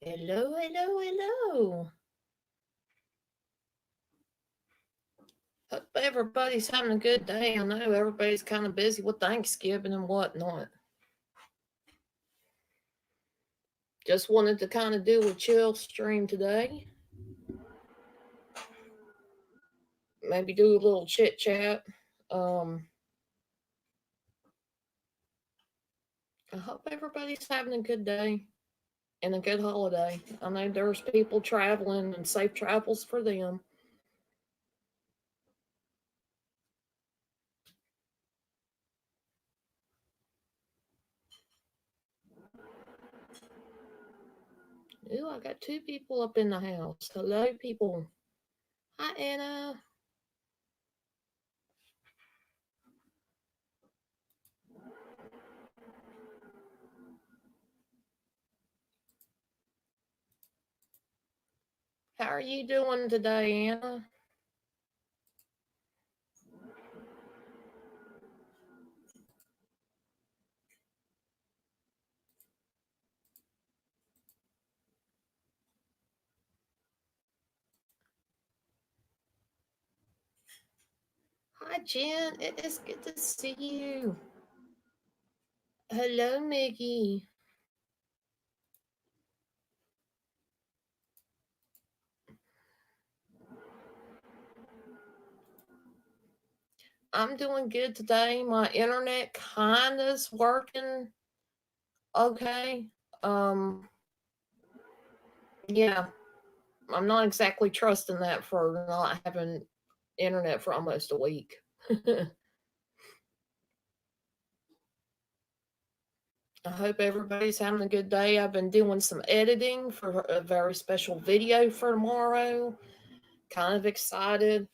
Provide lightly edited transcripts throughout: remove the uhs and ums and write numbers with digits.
Hello, hello, hello. Hope everybody's having a good day. I know everybody's kind of busy with Thanksgiving and whatnot. Just wanted to kind of do a chill stream today. Maybe do a little chit chat. Um, I hope everybody's having a good day and a good holiday. I know there's people traveling and safe travels for them. Ooh, I got two people up in the house. Hello, people. Hi, Anna. How are you doing today, Anna? Hi, Jen. It is good to see you. Hello, Mickey. I'm doing good today. My internet kind of's working okay. Um, yeah, I'm not exactly trusting that for not having internet for almost a week. I hope everybody's having a good day. I've been doing some editing for a very special video for tomorrow. Kind of excited.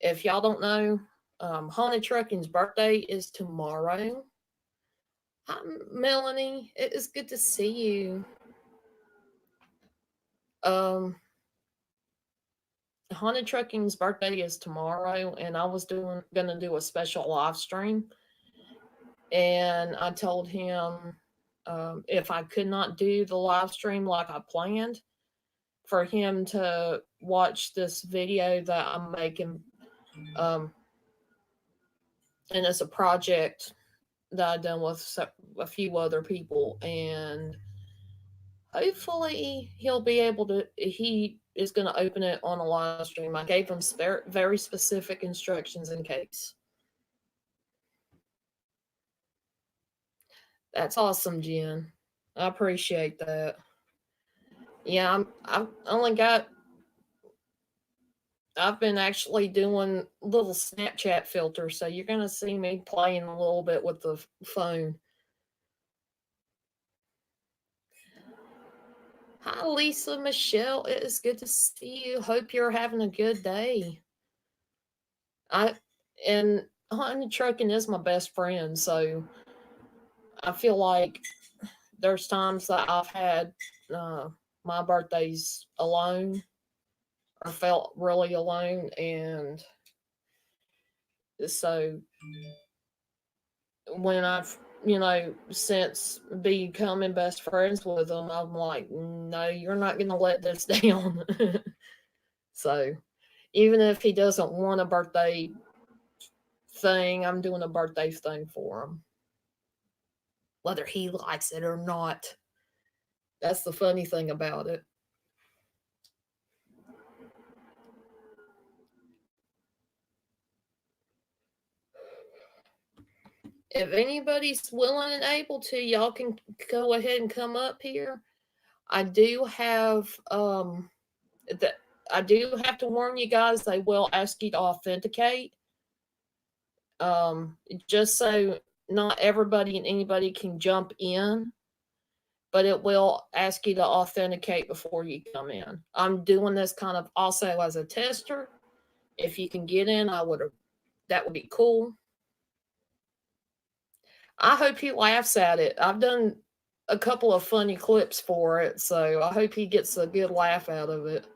If y'all don't know, Haunted Trucking's birthday is tomorrow. Hi, Melanie. It is good to see you. Um, Haunted Trucking's birthday is tomorrow, and I was gonna do a special live stream, and I told him if I could not do the live stream like I planned, for him to watch this video that I'm making, um, and it's a project that I've done with a few other people, and hopefully he'll be able to. He is going to open it on a live stream. I gave him very specific instructions in case. That's awesome, Jen. I appreciate that. Yeah, I've only got. I've been actually doing little Snapchat filters, so you're gonna see me playing a little bit with the phone. Hi, Lisa Michelle. It is good to see you. Hope you're having a good day. I and Honey Trucking is my best friend, so I feel like there's times that I've had uh, my birthdays alone or felt really alone, and so when I've since becoming best friends with them, I'm like, no, you're not gonna let this down. So even if he doesn't want a birthday thing, I'm doing a birthday thing for him, whether he likes it or not. That's the funny thing about it. If anybody's willing and able to, y'all can go ahead and come up here. I do have that I do have to warn you guys, they will ask you to authenticate. Just so not everybody and anybody can jump in, but it will ask you to authenticate before you come in. I'm doing this kind of also as a tester. If you can get in, I would that would be cool. I hope he laughs at it. I've done a couple of funny clips for it, so I hope he gets a good laugh out of it.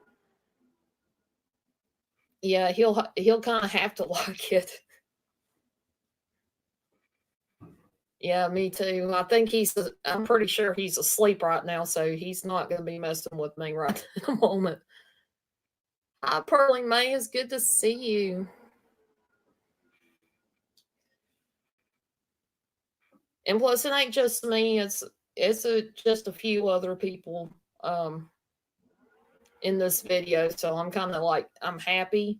Yeah, he'll kind of have to like it. Yeah, me too. I think I'm pretty sure he's asleep right now, so he's not going to be messing with me right in a moment. Hi, Pearly May. It's good to see you. And plus, it ain't just me. Just a few other people um, in this video. So I'm kind of like, I'm happy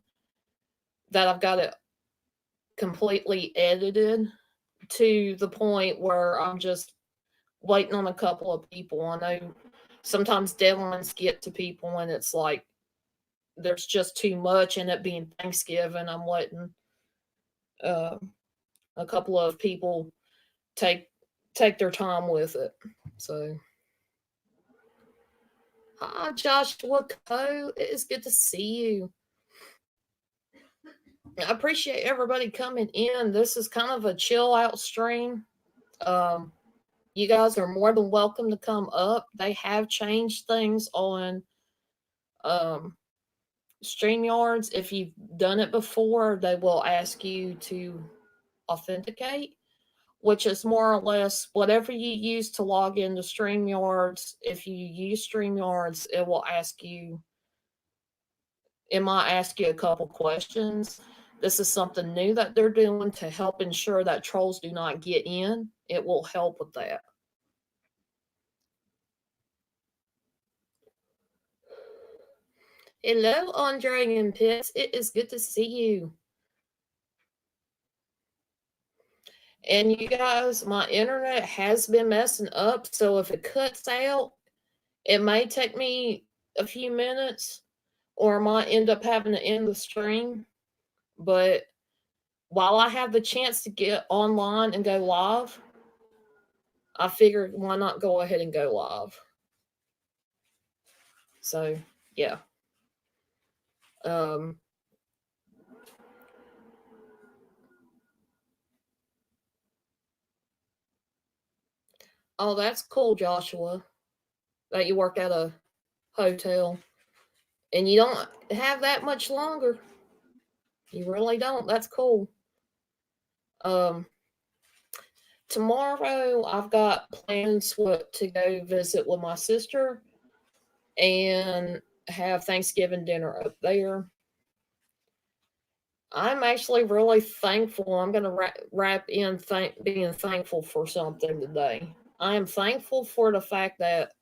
that I've got it completely edited to the point where I'm just waiting on a couple of people. I know sometimes deadlines get to people and it's like there's just too much, and it being Thanksgiving, I'm letting uh, a couple of people take their time with it. So, hi, Joshua Co. It is good to see you. I appreciate everybody coming in. This is kind of a chill out stream. Um, you guys are more than welcome to come up. They have changed things on um, StreamYards. If you've done it before, they will ask you to authenticate, which is more or less whatever you use to log into StreamYards. If you use StreamYards, it might ask you a couple questions. This is something new that they're doing to help ensure that trolls do not get in. It will help with that. Hello, Andre and Pitts. It is good to see you. And you guys, my internet has been messing up, so if it cuts out, it may take me a few minutes, or I might end up having to end the stream. But while I have the chance to get online and go live, I figured why not go ahead and go live. So yeah. Um oh, that's cool, Joshua. That you work at a hotel. And you don't have that much longer. You really don't. That's cool. Um Tomorrow I've got plans to go visit with my sister and have Thanksgiving dinner up there. I'm actually really thankful. I'm going to wrap in being thankful for something today. I am thankful for the fact that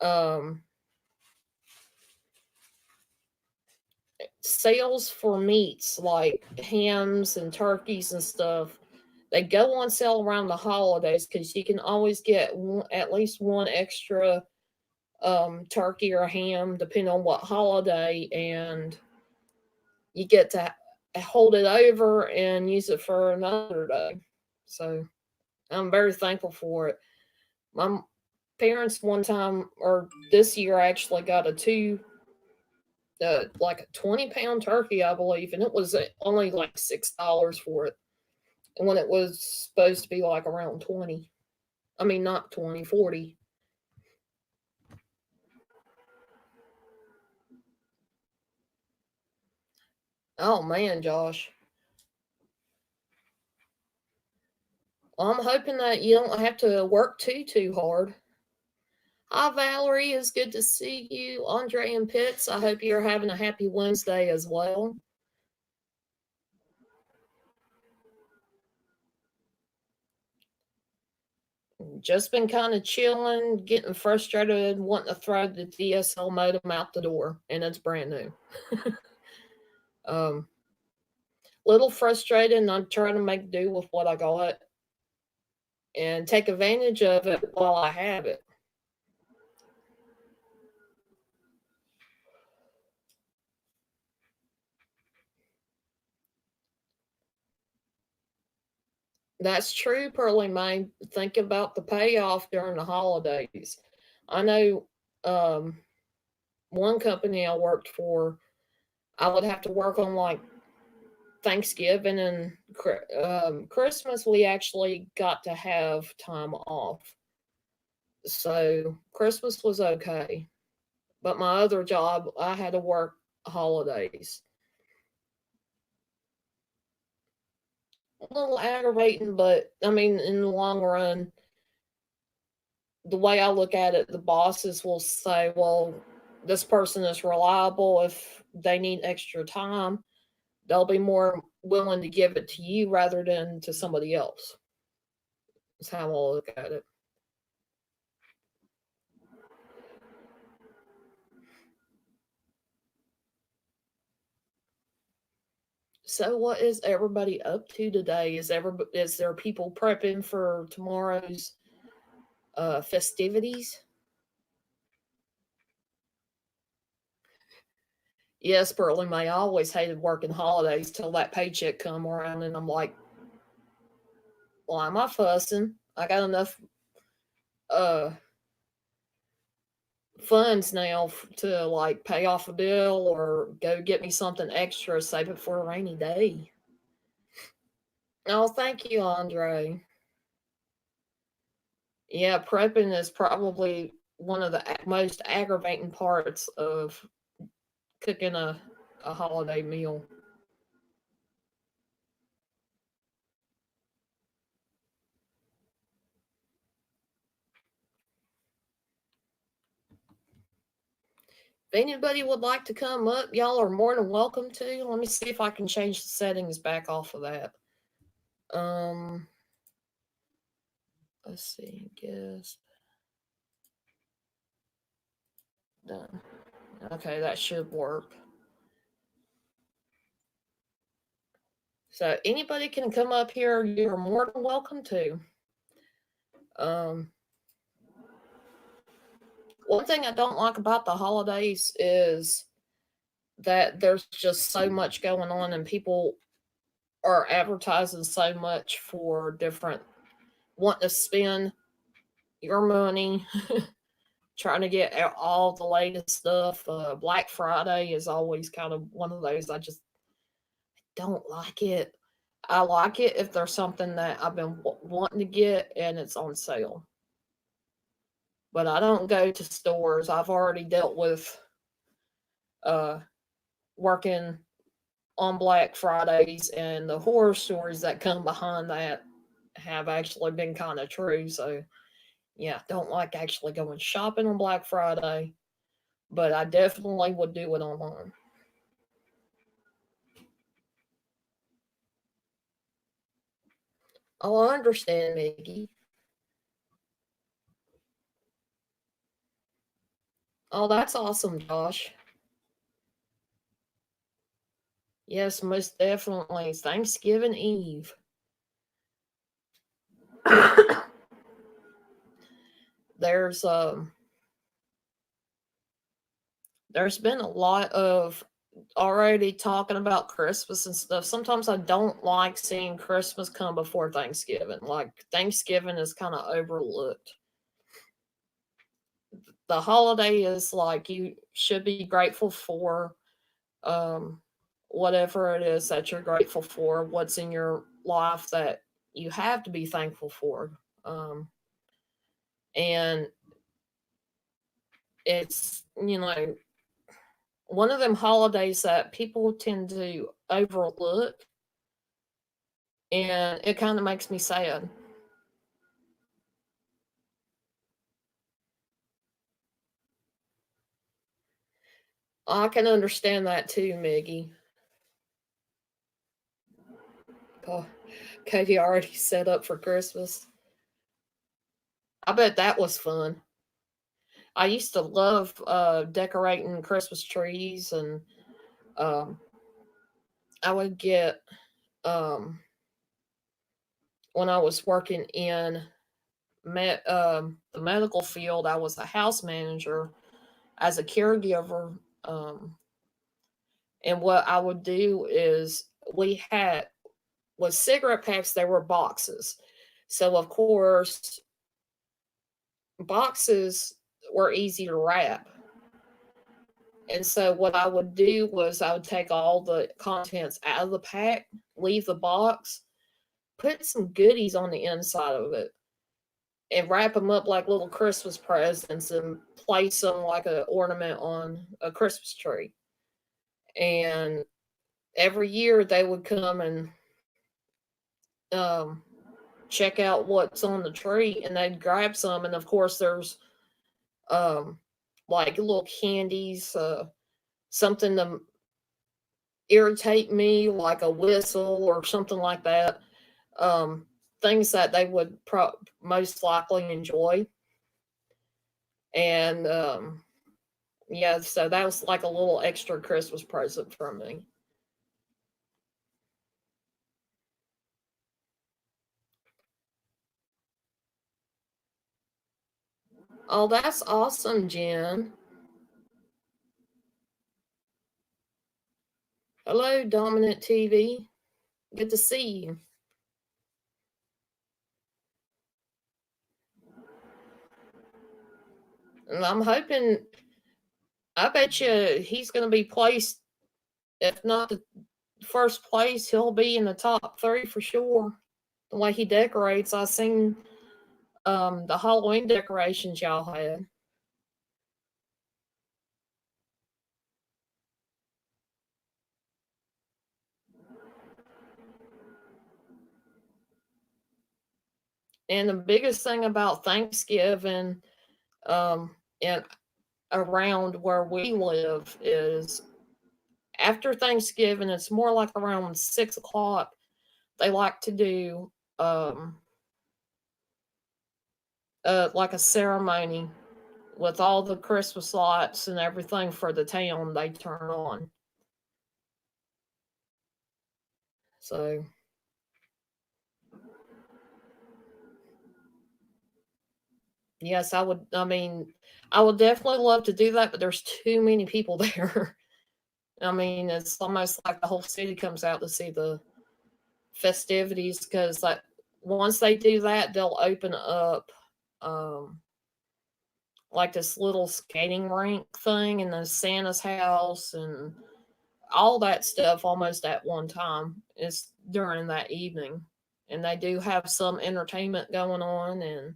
um, sales for meats like hams and turkeys and stuff, they go on sale around the holidays because you can always get at least one extra turkey or ham, depending on what holiday, and you get to hold it over and use it for another day. So I'm very thankful for it. My parents one time, or this year, actually got like a 20-pound turkey, I believe, and it was only like $6 for it, and when it was supposed to be like around 20. I mean, not 20, 40. Oh man, Josh. Well, I'm hoping that you don't have to work too hard. Hi, Valerie. It's good to see you. Andre and Pitts, I hope you're having a happy Wednesday as well. Just been kind of chilling, getting frustrated, wanting to throw the DSL modem out the door, and it's brand new. um, Little frustrated, and I'm trying to make do with what I got and take advantage of it while I have it. That's true, Pearly May. Think about the payoff during the holidays. I know one company I worked for, I would have to work on like Thanksgiving and Christmas. We actually got to have time off. So Christmas was okay. But my other job, I had to work holidays. a little aggravating, but I mean, in the long run, the way I look at it, the bosses will say, well, this person is reliable. If they need extra time, they'll be more willing to give it to you rather than to somebody else. That's how I look at it. So, what is everybody up to today? Is there people prepping for tomorrow's festivities? Yes, Burley May. I always hated working holidays till that paycheck come around, and I'm like, why am I fussing? I got enough uh funds now to like pay off a bill or go get me something extra, save it for a rainy day. Oh, thank you, Andre. Yeah, prepping is probably one of the most aggravating parts of cooking a holiday meal. If anybody would like to come up, y'all are more than welcome to. Let me see if I can change the settings back off of that. Um, let's see, guess done. Okay, that should work. So anybody can come up here. You're more than welcome to. Um, one thing I don't like about the holidays is that there's just so much going on, and people are advertising so much for different want to spend your money trying to get all the latest stuff. Black Friday is always kind of one of those I just don't like it. I like it if there's something that I've been wanting to get and it's on sale. But I don't go to stores. I've already dealt with uh, working on Black Fridays, and the horror stories that come behind that have actually been kind of true. So, yeah, don't like actually going shopping on Black Friday, but I definitely would do it online. Oh, I understand, Mickey. Oh, that's awesome, Josh. Yes, most definitely. It's Thanksgiving Eve. there's um there's been a lot of already talking about Christmas and stuff. Sometimes I don't like seeing Christmas come before Thanksgiving. Like Thanksgiving is kind of overlooked. The holiday is like you should be grateful for um whatever it is that you're grateful for, what's in your life that you have to be thankful for. And it's, one of them holidays that people tend to overlook, and it kind of makes me sad. I can understand that too, Miggy. Oh, Katie already set up for Christmas. I bet that was fun. I used to love decorating Christmas trees, and um, I would get um, when I was working in the medical field. I was a house manager as a caregiver, and what I would do is we had with cigarette packs. There were boxes, so of course boxes were easy to wrap. And so what I would do was I would take all the contents out of the pack, leave the box, put some goodies on the inside of it, and wrap them up like little Christmas presents and place them like an ornament on a Christmas tree. And every year they would come and check out what's on the tree, and they'd grab some. And of course, there's um, like little candies, something to irritate me, like a whistle or something like that. Um, Things that they would most likely enjoy. And yeah, so that was like a little extra Christmas present from me. Oh, that's awesome, Jen. Hello, Dominant TV. Good to see you. And I'm hoping, I bet you he's going to be placed, if not the first place, he'll be in the top three for sure. The way he decorates, I seen the Halloween decorations y'all had. And the biggest thing about Thanksgiving, and around where we live is after Thanksgiving, it's more like around 6 o'clock. They like to do like a ceremony with all the Christmas lights and everything for the town. They turn on. So yes, I would. I mean, I would definitely love to do that, but there's too many people there. I mean, it's almost like the whole city comes out to see the festivities because like once they do that, they'll open up um like this little skating rink thing and the Santa's house and all that stuff almost at one time. It's during that evening. And they do have some entertainment going on, and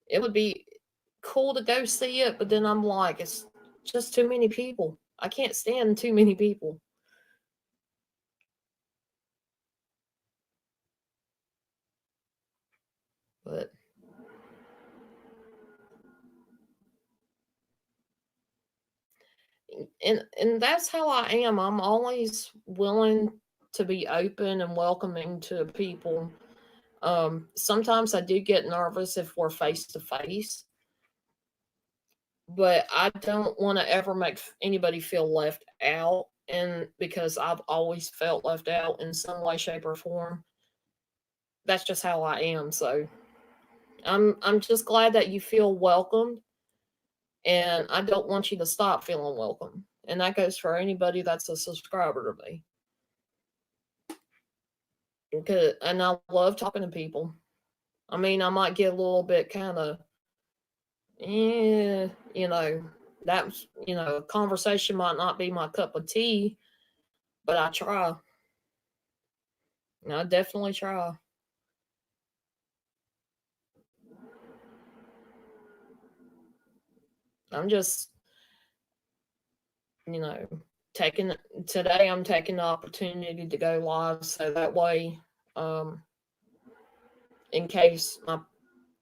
it would be cool to go see it, but then I'm like, it's just too many people. I can't stand too many people. But and that's how I am. I'm always willing to be open and welcoming to people. Sometimes I do get nervous if we're face to face, but I don't want to ever make anybody feel left out. And because I've always felt left out in some way, shape, or form, that's just how I am. So I'm just glad that you feel welcomed, and I don't want you to stop feeling welcome. And that goes for anybody that's a subscriber to me. Because, and I love talking to people. I mean, I might get a little bit kind of, eh, you know, that's, a conversation might not be my cup of tea, but I try. I definitely try. I'm just, you know, taking today. I'm taking the opportunity to go live so that way, um, in case my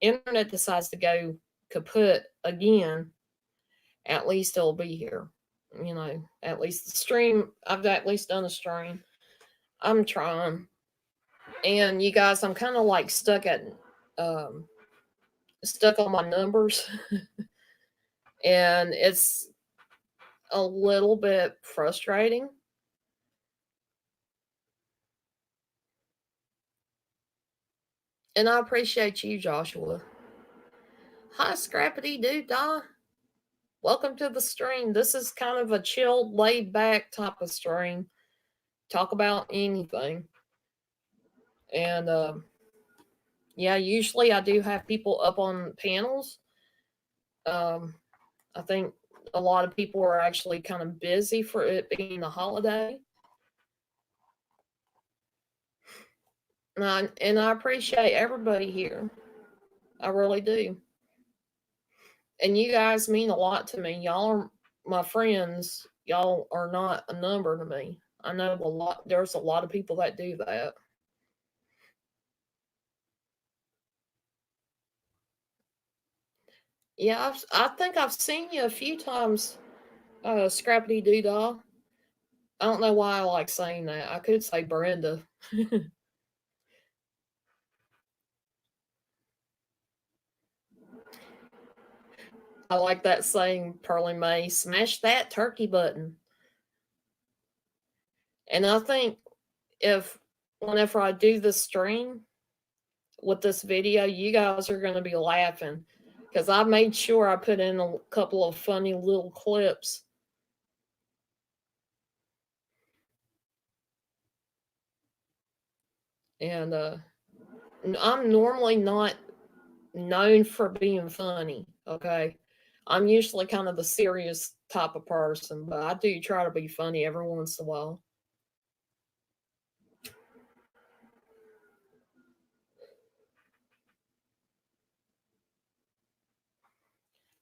internet decides to go kaput again, at least it'll be here. At least the stream. I've at least done a stream. I'm trying, and you guys, I'm kind of like um, stuck on my numbers, and it's a little bit frustrating. And I appreciate you, Joshua. Hi, Scrappity Doo Dah. Welcome to the stream. This is kind of a chilled, laid back type of stream. Talk about anything. And yeah, usually I do have people up on panels. Um, I think a lot of people are actually kind of busy for it being a holiday. And I appreciate everybody here. I really do. And you guys mean a lot to me. Y'all are my friends. Y'all are not a number to me. I know a lot. There's a lot of people that do that. Yeah, I think I've seen you a few times, Scrappity Doodah. I don't know why I like saying that. I could say Brenda. I like that saying, Pearly May, smash that turkey button. And I think if whenever I do the stream with this video, you guys are going to be laughing because I made sure I put in a couple of funny little clips. And I'm normally not known for being funny, okay? I'm usually kind of the serious type of person, but I do try to be funny every once in a while.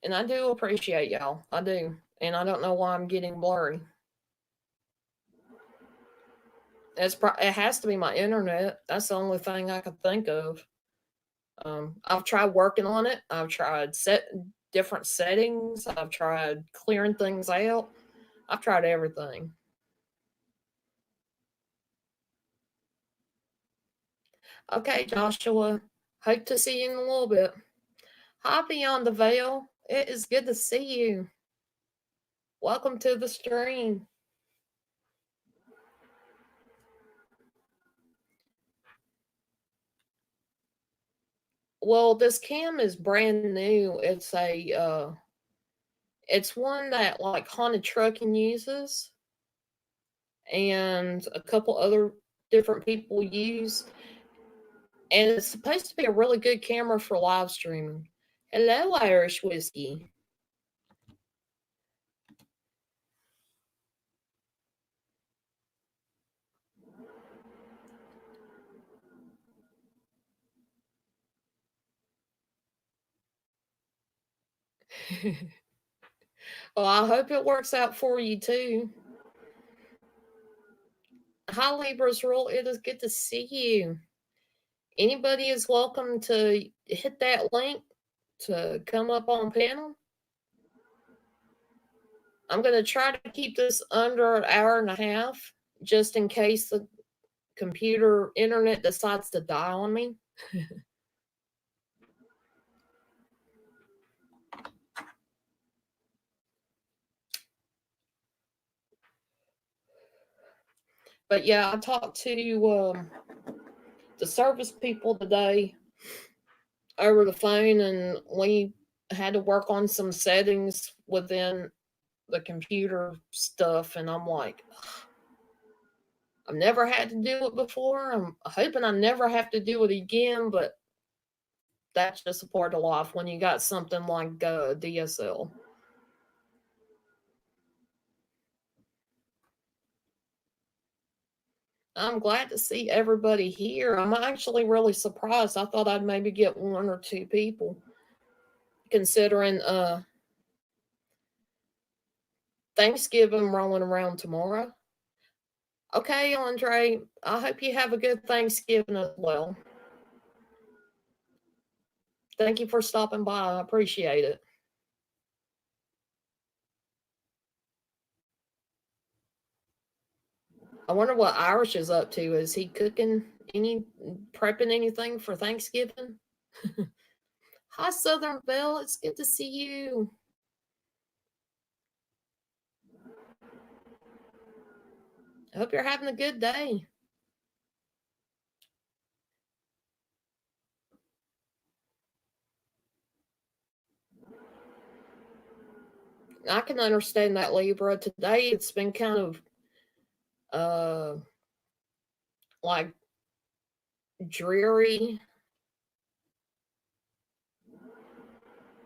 And I do appreciate y'all. I do. And I don't know why I'm getting blurry. It has to be my internet. That's the only thing I could think of. I've tried working on it. I've tried different settings. I've tried clearing things out. I've tried everything. Okay, Joshua. Hope to see you in a little bit. Hi, Beyond the Veil. It is good to see you. Welcome to the stream. Well, this cam is brand new. It's one that like Haunted Trucking uses, and a couple other different people use. And it's supposed to be a really good camera for live streaming. Hello, Irish Whiskey. Well, I hope it works out for you too. Hi, Libra's Rule. It is good to see you. Anybody is welcome to hit that link to come up on panel. I'm going to try to keep this under an hour and a half, just in case the computer internet decides to die on me. But yeah, I talked to the service people today over the phone, and we had to work on some settings within the computer stuff. And I'm like, I've never had to do it before. I'm hoping I never have to do it again, but that's just a part of life when you got something like DSL. I'm glad to see everybody here. I'm actually really surprised. I thought I'd maybe get one or two people, considering Thanksgiving rolling around tomorrow. Okay, Andre, I hope you have a good Thanksgiving as well. Thank you for stopping by. I appreciate it. I wonder what Irish is up to. Is he cooking prepping anything for Thanksgiving? Hi, Southern Belle. It's good to see you. I hope you're having a good day. I can understand that, Libra. Today it's been kind of like dreary.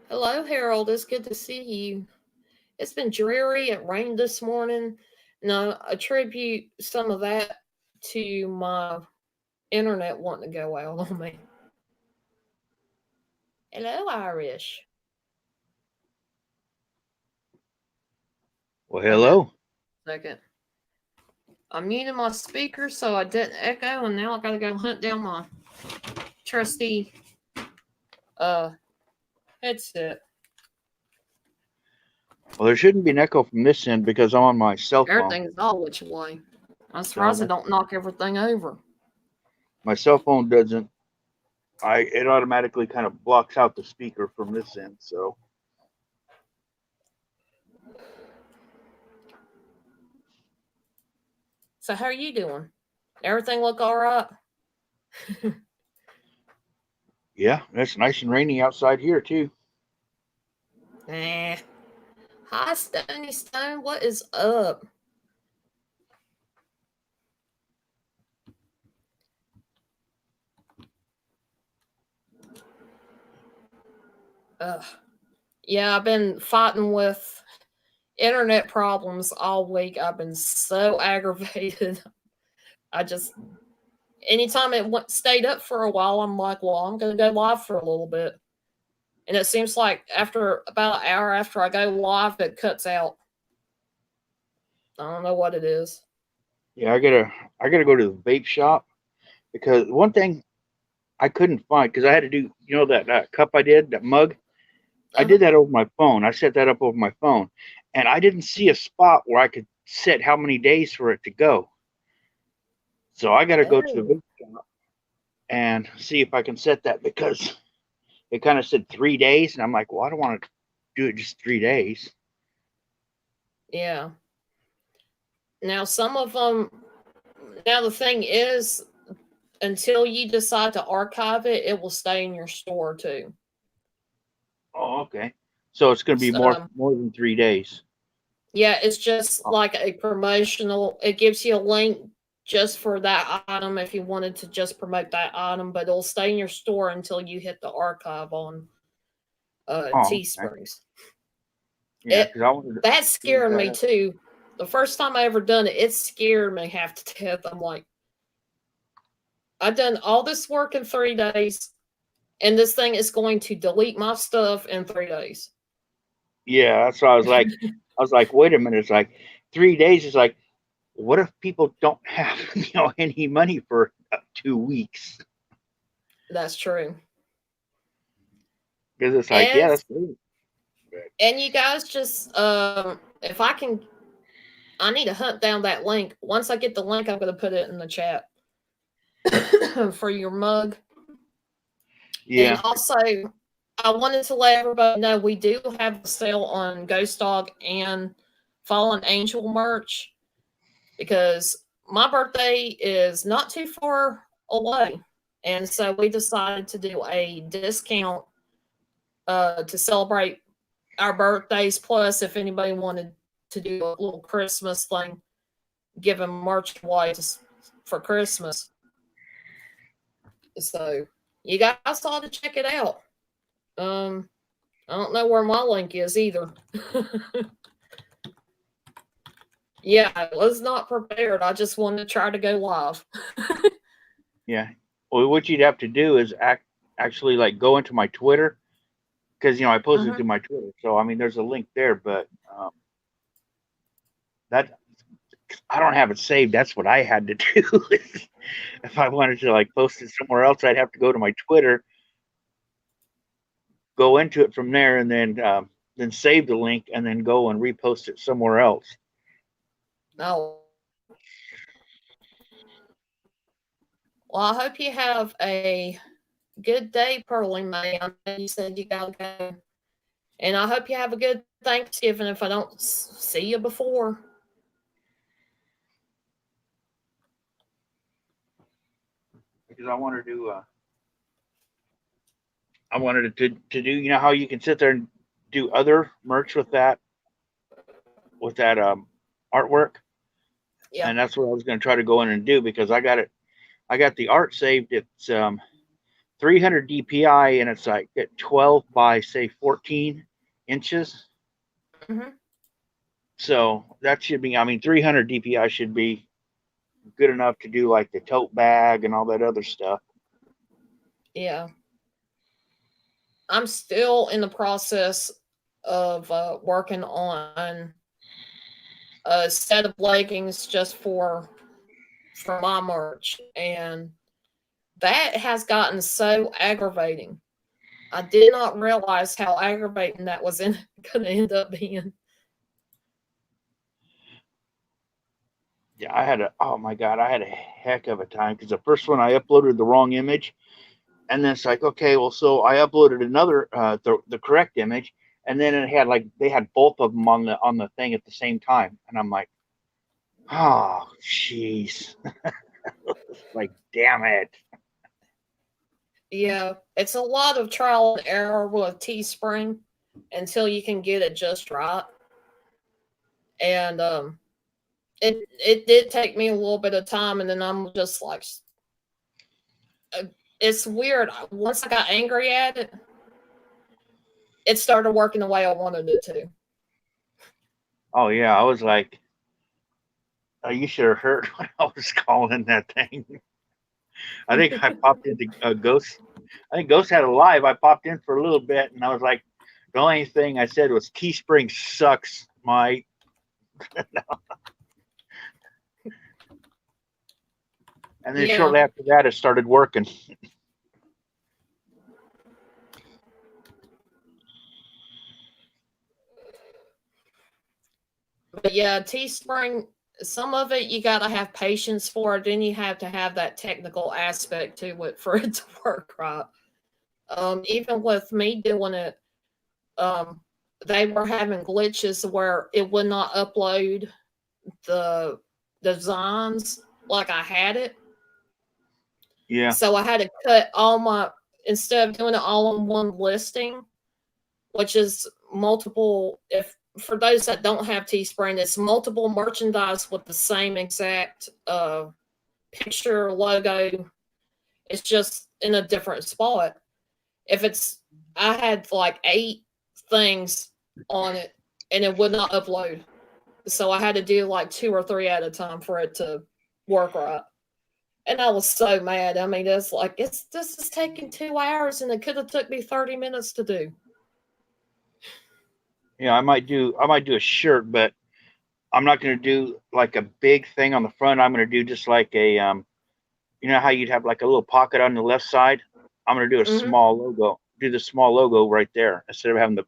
Hello, Harold. It's good to see you. It's been dreary. It rained this morning. And I attribute some of that to my internet wanting to go out on me. Hello, Irish. Well, hello. Second. I muted my speaker so I didn't echo, and now I gotta go hunt down my trusty headset. Well, there shouldn't be an echo from this end because I'm on my cell phone. Everything's all which way. I'm So surprised it don't knock everything over. my cell phone doesn't. It automatically kind of blocks out the speaker from this end. So So how are you doing? Everything look all right? yeah, it's nice and rainy outside here too. Eh. Hi, Stony Stone. What is up? Ugh. Yeah, I've been fighting with internet problems all week. I've been so aggravated. I just, anytime it stayed up for a while, I'm like, well, I'm going to go live for a little bit. And it seems like after about an hour after I go live, it cuts out. I don't know what it is. Yeah, I gotta go to the vape shop because one thing I couldn't find because I had to do that cup I did that mug. I Uh-huh. did that over my phone. I set that up over my phone, and I didn't see a spot where I could set how many days for it to go. So I got to go to the Oh, vape shop and see if I can set that because it kind of said 3 days, and I'm like, well, I don't want to do it just 3 days. yeah. Now, some of them, now the thing is, until you decide to archive it, it will stay in your store too. Oh, okay. So it's going to be So, more than 3 days. yeah, it's just Oh, like a promotional. It gives you a link just for that item if you wanted to just promote that item, but it'll stay in your store until you hit the archive on okay. Teesprings. Yeah, It because I wanted to That use scared that me up. too. The first time I ever done it, it scared me half to death. I'm like, I've done all this work in 3 days, and this thing is going to delete my stuff in 3 days. Yeah, that's why I was like, wait a minute. It's like 3 days. Is like, what if people don't have any money for 2 weeks? That's true. Because it's like, yeah, And that's great. you guys just if I can, I need to hunt down that link. Once I get the link, I'm going to put it in the chat for your mug. And Yeah. also, I wanted to let everybody know we do have a sale on Ghost Dog and Fallen Angel merch because my birthday is not too far away. And so we decided to do a discount to celebrate our birthdays. Plus, if anybody wanted to do a little Christmas thing, give them merch wise for Christmas. So you guys ought to check it out. Um, I don't know where my link is either. Yeah, I was not prepared. I just wanted to try to go live. Yeah. Well, what you'd have to do is actually like go into my Twitter because I posted Uh-huh. to my Twitter. So I mean, there's a link there, but that I don't have it saved. That's what I had to do. If I wanted to like post it somewhere else, I'd have to go to my Twitter, go into it from there, and then save the link and then go and repost it somewhere else. Oh, well, I hope you have a good day, Pearly May. I know you said you gotta go. And I hope you have a good Thanksgiving if I don't see you before. Because I wanted to do how you can sit there and do other merch with that artwork, Yeah. and that's what I was going to try to go in and do because I got the art saved. It's 300 DPI and it's like at 12 by say 14 inches. Hmm. So that should be, I mean, 300 DPI should be good enough to do like the tote bag and all that other stuff. Yeah. I'm still in the process of working on a set of leggings just for my merch, and that has gotten so aggravating. I did not realize how aggravating that was going to end up being. Yeah, oh my God, I had a heck of a time because the first one I uploaded the wrong image, and then it's like, okay, well, so I uploaded another, the correct image, and then it had like, they had both of them on the thing at the same time. And I'm like, oh, jeez. Like, damn it. Yeah, it's a lot of trial and error with Teespring until you can get it just right. And it did take me a little bit of time, and then I'm just like, it's weird. Once I got angry at it, it started working the way I wanted it to. Oh yeah, I was like, you should have heard when I was calling that thing. I think I popped into Ghost. I think Ghost had a live. I popped in for a little bit, and I was like, the only thing I said was Teespring sucks, my. And then Yeah. shortly after that, it started working. But yeah, Teespring, some of it you got to have patience for. Then you have to have that technical aspect to it for it to work right. Even with me doing it, they were having glitches where it would not upload the designs like I had it. Yeah. So I had to cut all my, instead of doing it all in one listing, which is multiple, if for those that don't have Teespring, it's multiple merchandise with the same exact picture, logo. It's just in a different spot. If it's, I had like 8 things on it and it would not upload. So I had to do like 2 or 3 at a time for it to work right. And I was so mad. I mean, it's like, this is taking 2 hours and it could have took me 30 minutes to do. Yeah, I might do a shirt, but I'm not going to do like a big thing on the front. I'm going to do just like a you know how you'd have like a little pocket on the left side. I'm going to do a small logo. Do the small logo right there instead of having the,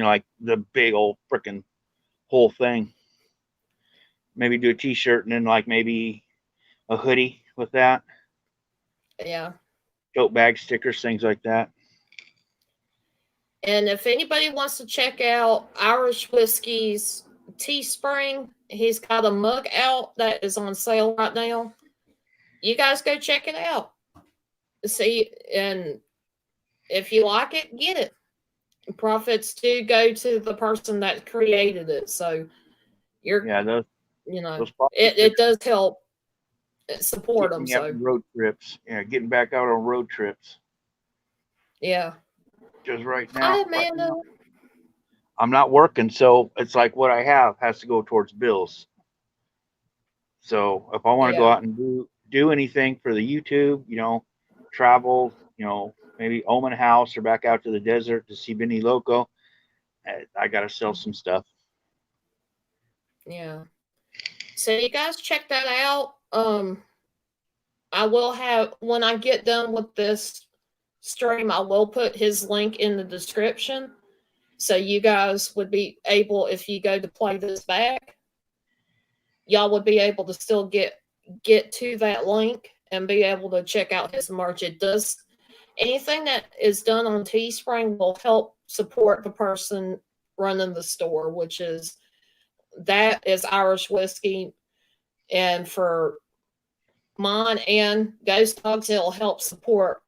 like the big old freaking whole thing. Maybe do a T-shirt and then like maybe a hoodie with that. Yeah. Tote bag stickers, things like that. And if anybody wants to check out Irish Whiskey's Teespring, he's got a mug out that is on sale right now. You guys go check it out. See, and if you like it, get it. Profits do go to the person that created it. So you're, those it does help support them. So road trips, getting back out on road trips. Yeah. Just right now. Hi, Amanda. I'm not working, so it's like what I have has to go towards bills. So if I want to go out and do anything for the YouTube, travel, maybe Oman House or back out to the desert to see Benny Loco, I got to sell some stuff. Yeah. So you guys check that out. I will have, when I get done with this stream, I will put his link in the description. So you guys would be able, if you go to play this back, y'all would be able to still get to that link and be able to check out his merch. It does, anything that is done on Teespring will help support the person running the store, which is Irish Whiskey. And for mine and Ghost Dogs, it'll help support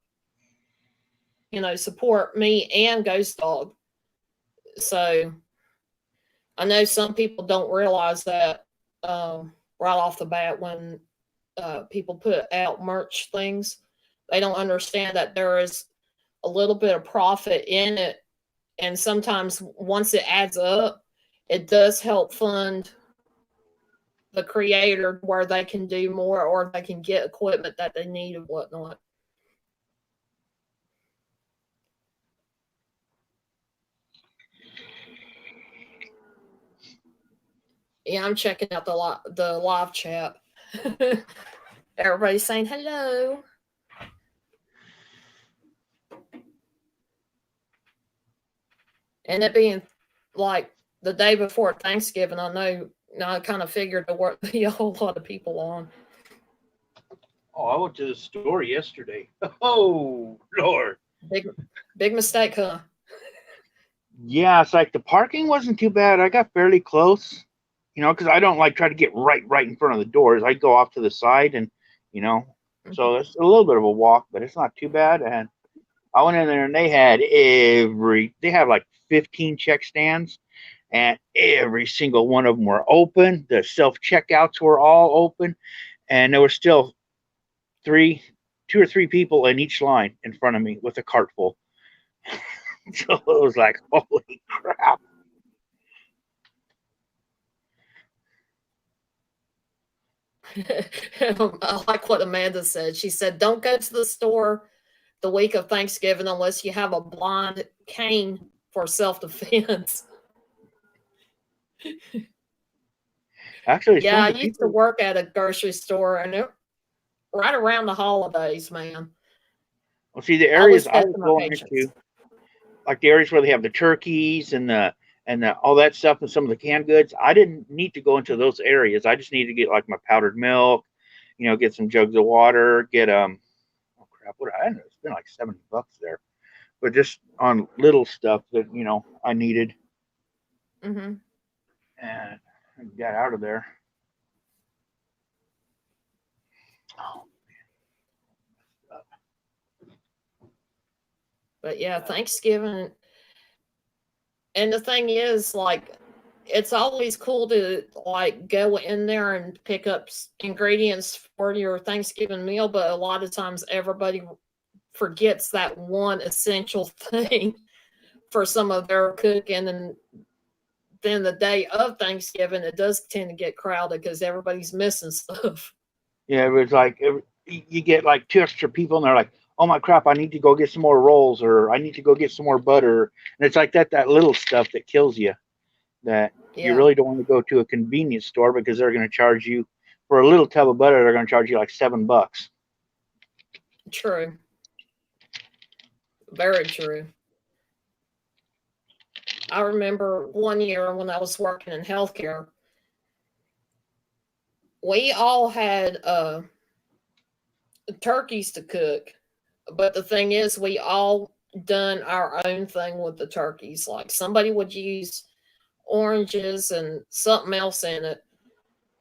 me and Ghost Dog. So I know some people don't realize that right off the bat when people put out merch things. They don't understand that there is a little bit of profit in it. And sometimes once it adds up, it does help fund the creator where they can do more or they can get equipment that they need and whatnot. Yeah, I'm checking out the live chat. Everybody's saying hello. And it being like the day before Thanksgiving, I know I kind of figured there weren't be a whole lot of people on. Oh, I went to the store yesterday. Oh, Lord. Big, big mistake, huh? Yeah, it's like the parking wasn't too bad. I got fairly close, because I don't like try to get right in front of the doors. I go off to the side and, so it's a little bit of a walk, but it's not too bad. And I went in there and they have like 15 check stands, and every single one of them were open. The self checkouts were all open, and there were still two or three people in each line in front of me with a cart full. So it was like, holy crap. I like what Amanda said. She said, "Don't go to the store the week of Thanksgiving unless you have a blind cane for self-defense." Actually, some Yeah, of I the used to people, work at a grocery store, and right around the holidays, man, well, see, the I was areas I was testing my going patience. into, like the areas where they have the turkeys and all that stuff and some of the canned goods, I didn't need to go into those areas. I just needed to get like my powdered milk, get some jugs of water, get oh crap, what I don't know, it's been like $70 there, but just on little stuff that I needed, Hmm. and got out of there. Oh, But yeah, Thanksgiving, and the thing is, like, it's always cool to like go in there and pick up ingredients for your Thanksgiving meal, but a lot of times everybody forgets that one essential thing for some of their cooking, and then the day of Thanksgiving it does tend to get crowded because everybody's missing stuff. yeah, it was like you get like two extra people, and they're like, "Oh my crap, I need to go get some more rolls, or I need to go get some more butter." And it's like that little stuff that kills you. That you Yeah, really don't want to go to a convenience store because they're going to charge you for a little tub of butter. They're going to charge you like $7. true. Very true. I remember one year when I was working in healthcare, we all had turkeys to cook. But the thing is, we all done our own thing with the turkeys. Like somebody would use oranges and something else in it.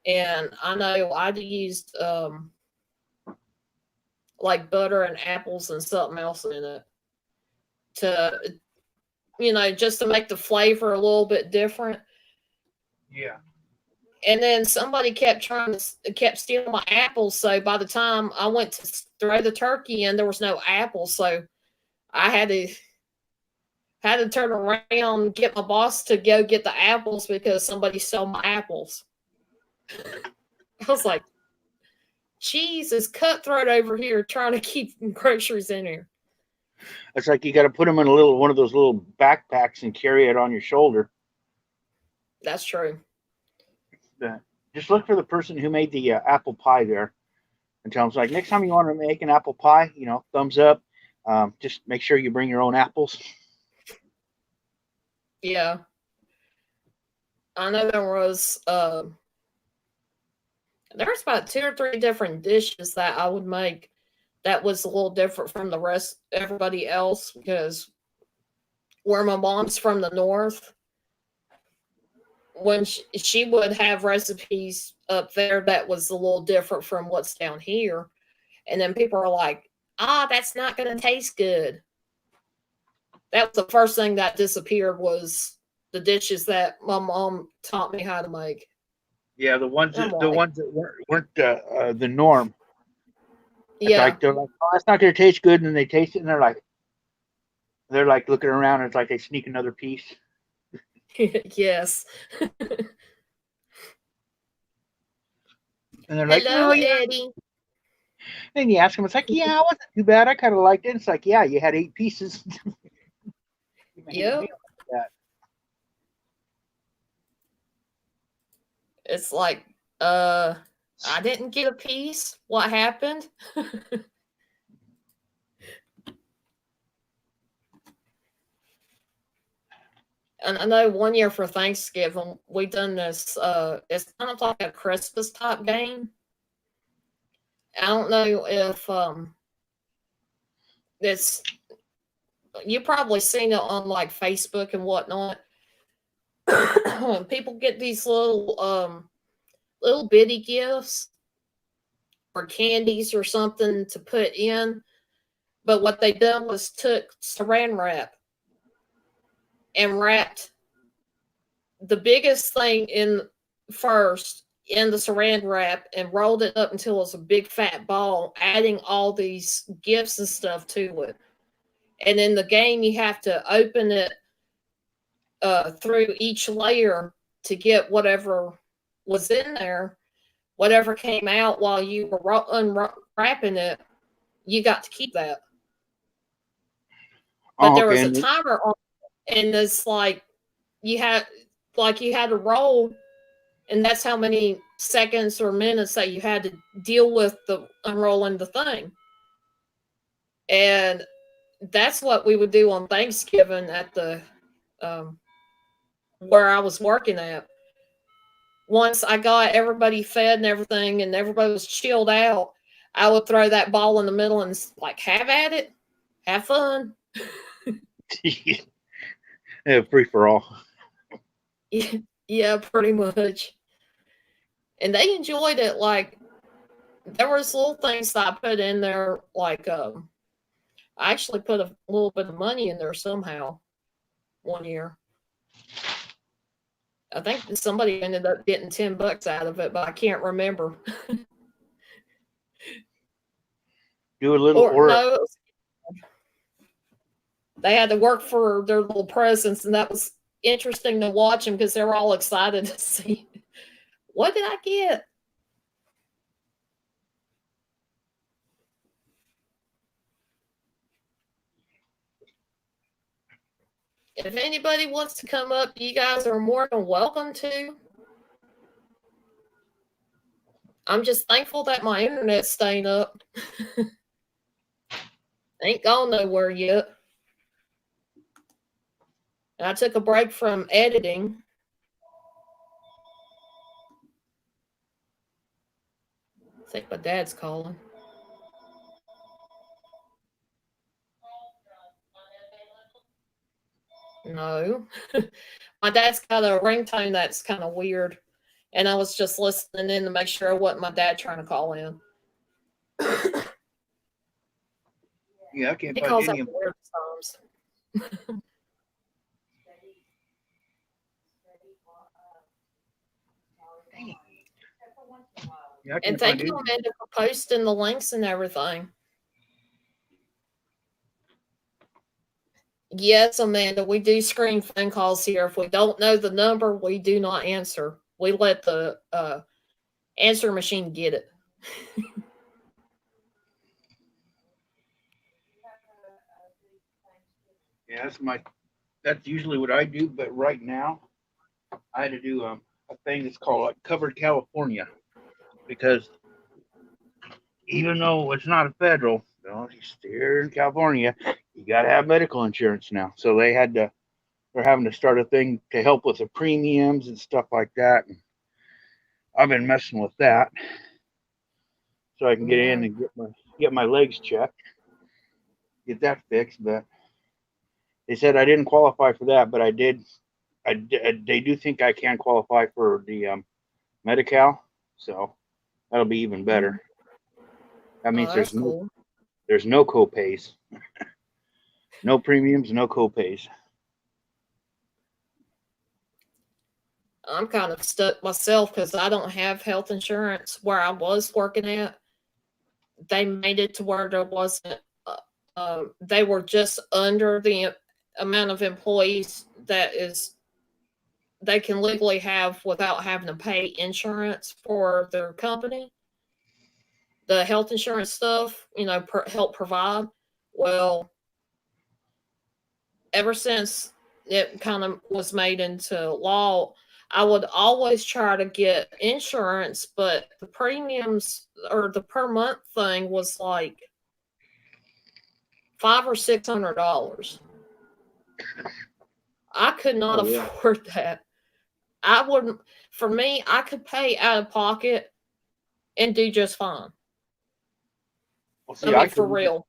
And I know I'd used like butter and apples and something else in it to, just to make the flavor a little bit different. Yeah. And then somebody kept stealing my apples. So by the time I went to throw the turkey in, there was no apples. So I had to turn around and get my boss to go get the apples because somebody stole my apples. I was like, Jesus, cutthroat over here trying to keep groceries in here. It's like you got to put them in a little one of those little backpacks and carry it on your shoulder. That's true. Just look for the person who made the apple pie there, and tell them like next time you want to make an apple pie, thumbs up. Just make sure you bring your own apples. Yeah. I know there's about two or three different dishes that I would make that was a little different from the rest everybody else because where my mom's from the north, when she would have recipes up there that was a little different from what's down here, and then people are like, that's not going to taste good. That was the first thing that disappeared was the dishes that my mom taught me how to make. Yeah, the ones I'm that the like, ones that weren't the norm. It's yeah. like they're like, oh, that's not going to taste good, and then they taste it, and they're like looking around, and it's like they sneak another piece. Yes. And they're like, Hello, "Oh yeah." Eddie. And you ask them, it's like, "Yeah, it wasn't too bad. I kind of liked it." It's like, "Yeah, you had 8 pieces. You made a Yep. meal like that." It's like, I didn't get a piece. What happened? And I know one year for Thanksgiving, we done this, it's kind of like a Christmas type game. I don't know if it's you probably seen it on like Facebook and whatnot. People get these little bitty gifts or candies or something to put in. But what they done was took saran wrap and wrapped the biggest thing in first in the saran wrap and rolled it up until it was a big fat ball, adding all these gifts and stuff to it. And in the game, you have to open it through each layer to get whatever was in there. Whatever came out while you were unwrapping it, you got to keep that. But Oh, there was okay. a timer on, and it's like you had to roll, and that's how many seconds or minutes that you had to deal with the unrolling the thing. And that's what we would do on Thanksgiving at the where I was working at. Once I got everybody fed and everybody was chilled out, I would throw that ball in the middle and like, have at it, have fun. Yeah, free for all. Yeah, pretty much. And they enjoyed it. Like, there was little things that I put in there, like I actually put a little bit of money in there somehow one year. I think somebody ended up getting $10 out of it, but I can't remember. Do a little or no, they had to work for their little presents, and that was interesting to watch them because they were all excited to see what did I get. If anybody wants to come up, you guys are more than welcome to. I'm just thankful that my internet's staying up. Ain't gone nowhere yet. I took a break from editing. I think my dad's calling. No. My dad's got a ringtone that's kind of weird. And I was just listening in to make sure it wasn't my dad trying to call in. Yeah, I can't He find calls any up of weird times. Yeah, And thank you, Amanda, for posting the links and everything. Yes, Amanda, we do screen phone calls here. If we don't know the number, we do not answer. We let the answer machine get it. Yeah, that's usually what I do, but right now I had to do a thing that's called like Covered California, because even though it's not a federal, you're in California, you got to have medical insurance now. So they're having to start a thing to help with the premiums and stuff like that. And I've been messing with that so I can get in and get my legs checked, get that fixed. But they said I didn't qualify for that, but I did. They do think I can qualify for the Medi-Cal, so that'll be even better. That means there's no co-pays, no premiums, no co-pays. I'm kind of stuck myself because I don't have health insurance where I was working at. They made it to where there wasn't, they were just under the amount of employees that is they can legally have without having to pay insurance for their company. The health insurance stuff, help provide. Well, ever since it kind of was made into law, I would always try to get insurance, but the premiums or the per month thing was like $500 or $600. I could not Oh, yeah. afford that. I wouldn't, for me, I could pay out of pocket and do just fine. Well, I see, mean, for real.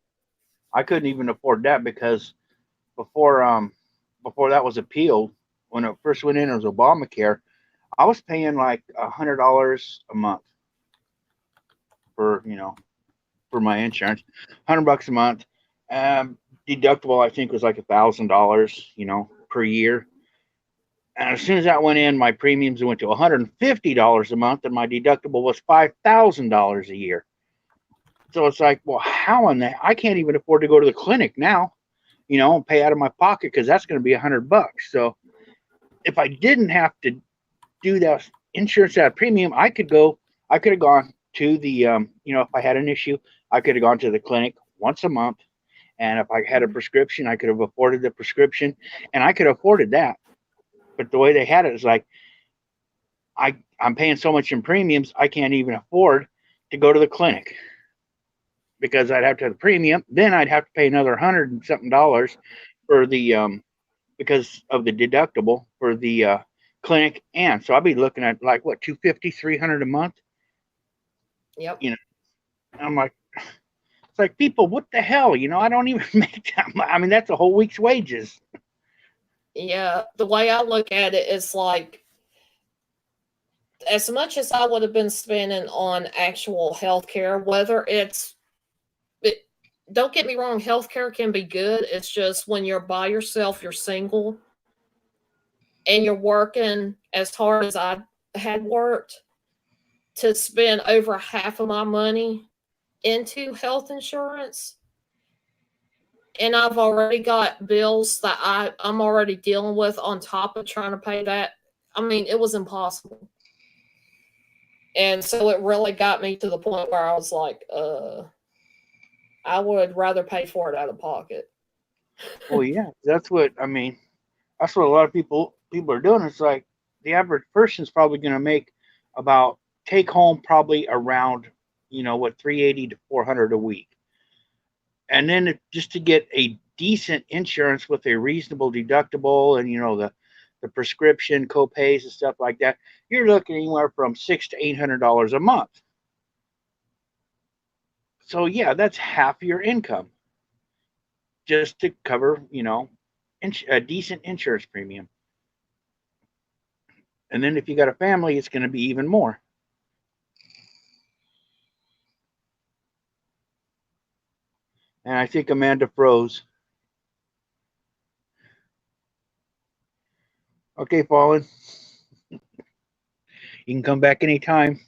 I couldn't even afford that because before before that was appealed, when it first went in as Obamacare, I was paying like $100 a month for for my insurance, $100 a month. Um, Deductible I think was like $1,000, per year. And as soon as that went in, my premiums went to $150 a month, and my deductible was $5,000 a year. So it's like, well, how in that? I can't even afford to go to the clinic now, and pay out of my pocket because that's going to be $100. So if I didn't have to do that insurance at a premium, I could have gone to the, if I had an issue, I could have gone to the clinic once a month. And if I had a prescription, I could have afforded the prescription, and I could have afforded that. But the way they had it is like, I'm paying so much in premiums, I can't even afford to go to the clinic because I'd have to have the premium. Then I'd have to pay another $100 and something for the because of the deductible for the clinic, and so I'd be looking at like what 250, 300 a month. Yep. I'm like, it's like, people, what the hell? I don't even make that much. I mean, that's a whole week's wages. Yeah. The way I look at it is like, as much as I would have been spending on actual healthcare, whether it, don't get me wrong, healthcare can be good. It's just when you're by yourself, you're single, and you're working as hard as I had worked, to spend over half of my money into health insurance. And I've already got bills that I'm already dealing with on top of trying to pay that. I mean, it was impossible. And so it really got me to the point where I was like, I would rather pay for it out of pocket. Well, yeah, that's what I mean. That's what a lot of people are doing. It's like the average person's probably going to make about take home probably around what 380 to 400 a week, and then just to get a decent insurance with a reasonable deductible and the prescription copays and stuff like that, you're looking anywhere from $600 to $800 a month. So yeah, that's half your income just to cover a decent insurance premium. And then if you got a family, it's going to be even more. And I think Amanda froze. Okay, Fallen. You can come back anytime.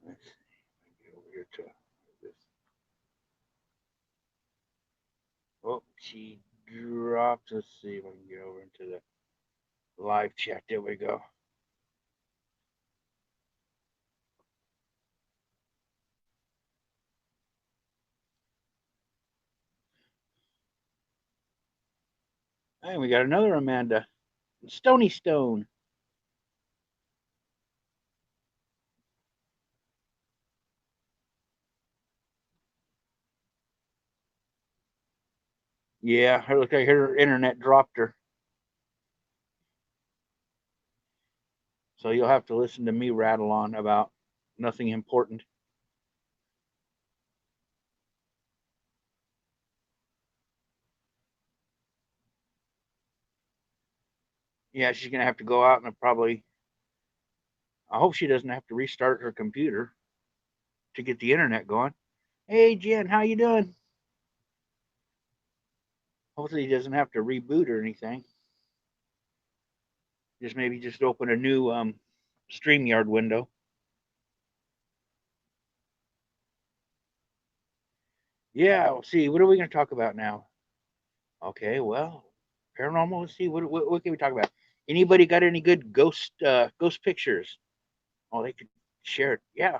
Let's get over here to this. Oh, she dropped. Let's see if I can get over into the live chat. There we go. And we got another Amanda. Stony Stone. Yeah, her look like her internet dropped her. So you'll have to listen to me rattle on about nothing important. Yeah, she's gonna have to go out and probably. I hope she doesn't have to restart her computer to get the internet going. Hey Jen, how you doing? Hopefully he doesn't have to reboot or anything. Just maybe just open a new StreamYard window. Yeah, we'll see. What are we going to talk about now? Okay, well, paranormal. Let's see. What can we talk about? Anybody got any good ghost pictures? Oh, they could share it. Yeah,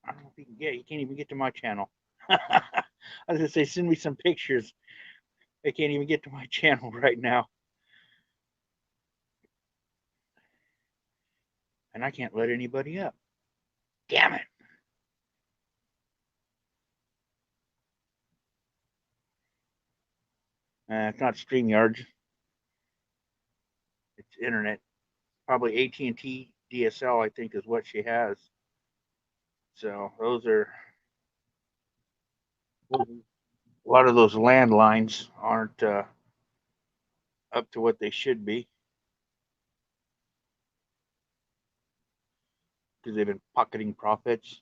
I don't know if you can get. You can't even get to my channel. I was gonna say, send me some pictures. I can't even get to my channel right now, and I can't let anybody up. Damn it! It's not StreamYard. It's internet. Probably AT&T DSL, I think, is what she has. So those are a lot of those landlines aren't up to what they should be because they've been pocketing profits.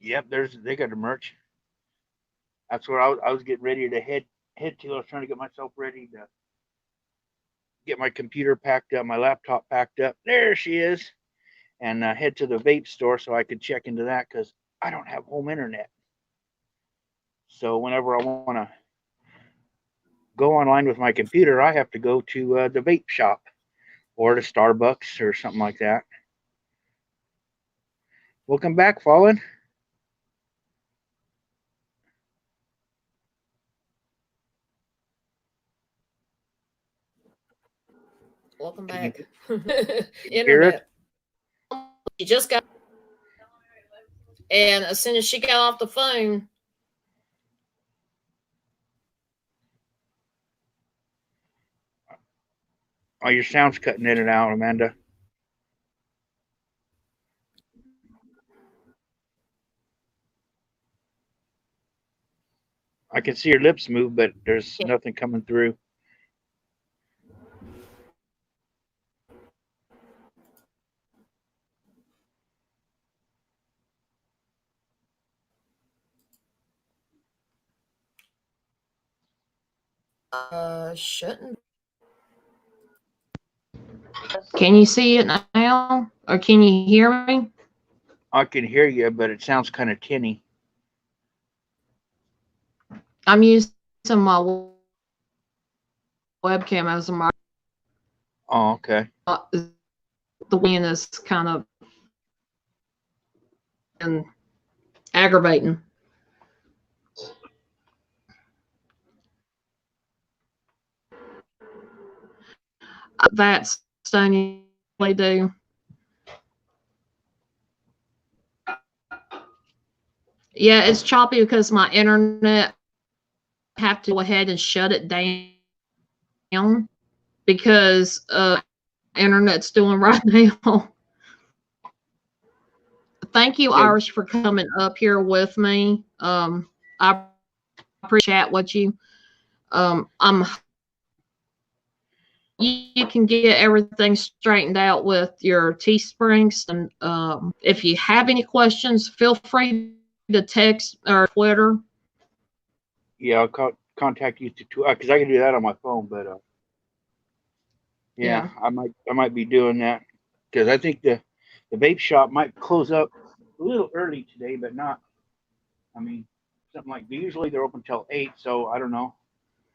Yep, they got the merch. That's where I was getting ready to head to. I was trying to get myself ready to get my computer packed up, my laptop packed up. There she is, and head to the vape store so I could check into that because I don't have home internet. So whenever I want to go online with my computer, I have to go to the vape shop or to Starbucks or something like that. Welcome back, Fallen. Welcome Can you back. hear it? Internet. She just got, and as soon as she got off the phone, Oh, your sound's cutting in and out, Amanda. I can see your lips move, but there's nothing coming through. shouldn't. Can you see it now, or can you hear me? I can hear you, but it sounds kind of tinny. I'm using my webcam as a mic. Oh, okay. The wind is kind of aggravating. That's stunning. They do. Yeah, it's choppy because my internet have to go ahead and shut it down because internet's doing right now. Thank you, Yeah. Irish, for coming up here with me. I appreciate what you. You can get everything straightened out with your Teesprings, and if you have any questions, feel free to text or Twitter. Yeah, I'll contact you because I can do that on my phone. But yeah, I might be doing that because I think the vape shop might close up a little early today, but not. I mean, something like usually they're open till 8, so I don't know.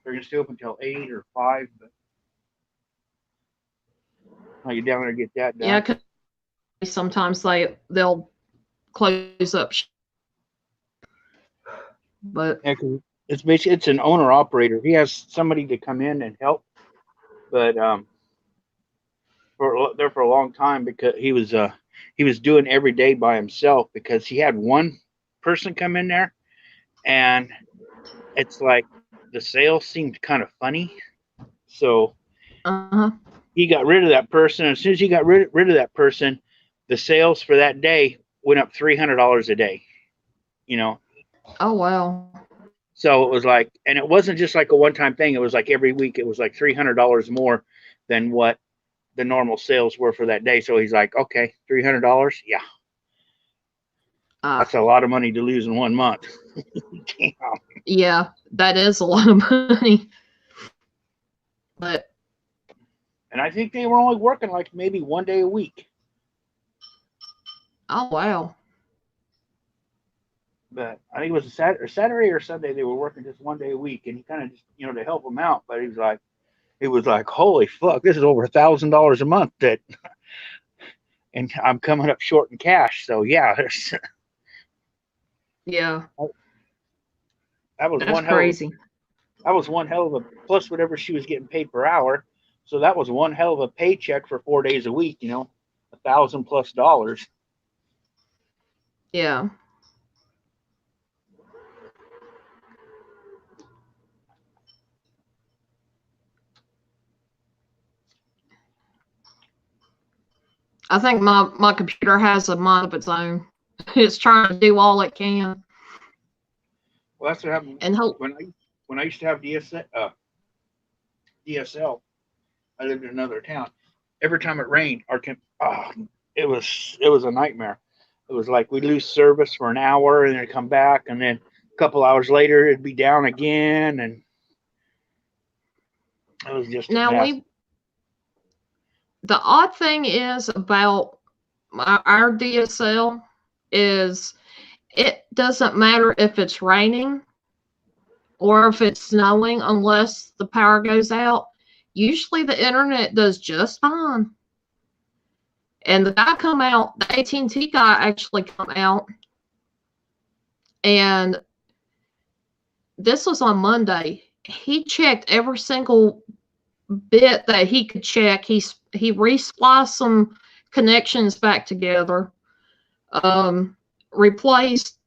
They're gonna stay open till 8 or 5, but I'll get down there and get that done. Yeah, because sometimes they'll close up, but yeah, it's basically it's an owner operator. He has somebody to come in and help, but for a long time because he was doing every day by himself because he had one person come in there, and it's like the sales seemed kind of funny, so he got rid of that person. As soon as he got rid of that person, the sales for that day went up $300 a day. You know. Oh wow. So it was like, and it wasn't just like a one-time thing. It was like every week it was like $300 more than what the normal sales were for that day. So he's like, okay, $300, yeah, that's a lot of money to lose in 1 month. Damn. Yeah, that is a lot of money. But and I think they were only working like maybe 1 day a week. Oh wow. But I think it was a Saturday or Sunday they were working just 1 day a week, and he kind of just to help them out. But it was like, holy fuck, this is over $1,000 a month that, and I'm coming up short in cash. So yeah, yeah, that was that's one crazy. That was one hell of a plus whatever she was getting paid per hour. So that was one hell of a paycheck for 4 days a week. $1,000+ dollars. Yeah. I think my computer has a mind of its own. It's trying to do all it can. Well, that's what happened And hope. when I used to have DSL. I lived in another town. Every time it rained, it was a nightmare. It was like we'd lose service for an hour and then come back, and then a couple hours later it'd be down again, and it was just a Now mess. the odd thing is about our DSL is it doesn't matter if it's raining or if it's snowing unless the power goes out. Usually the internet does just fine. And the AT&T guy actually come out, and this was on Monday. He checked every single bit that he could check. He respliced some connections back together, replaced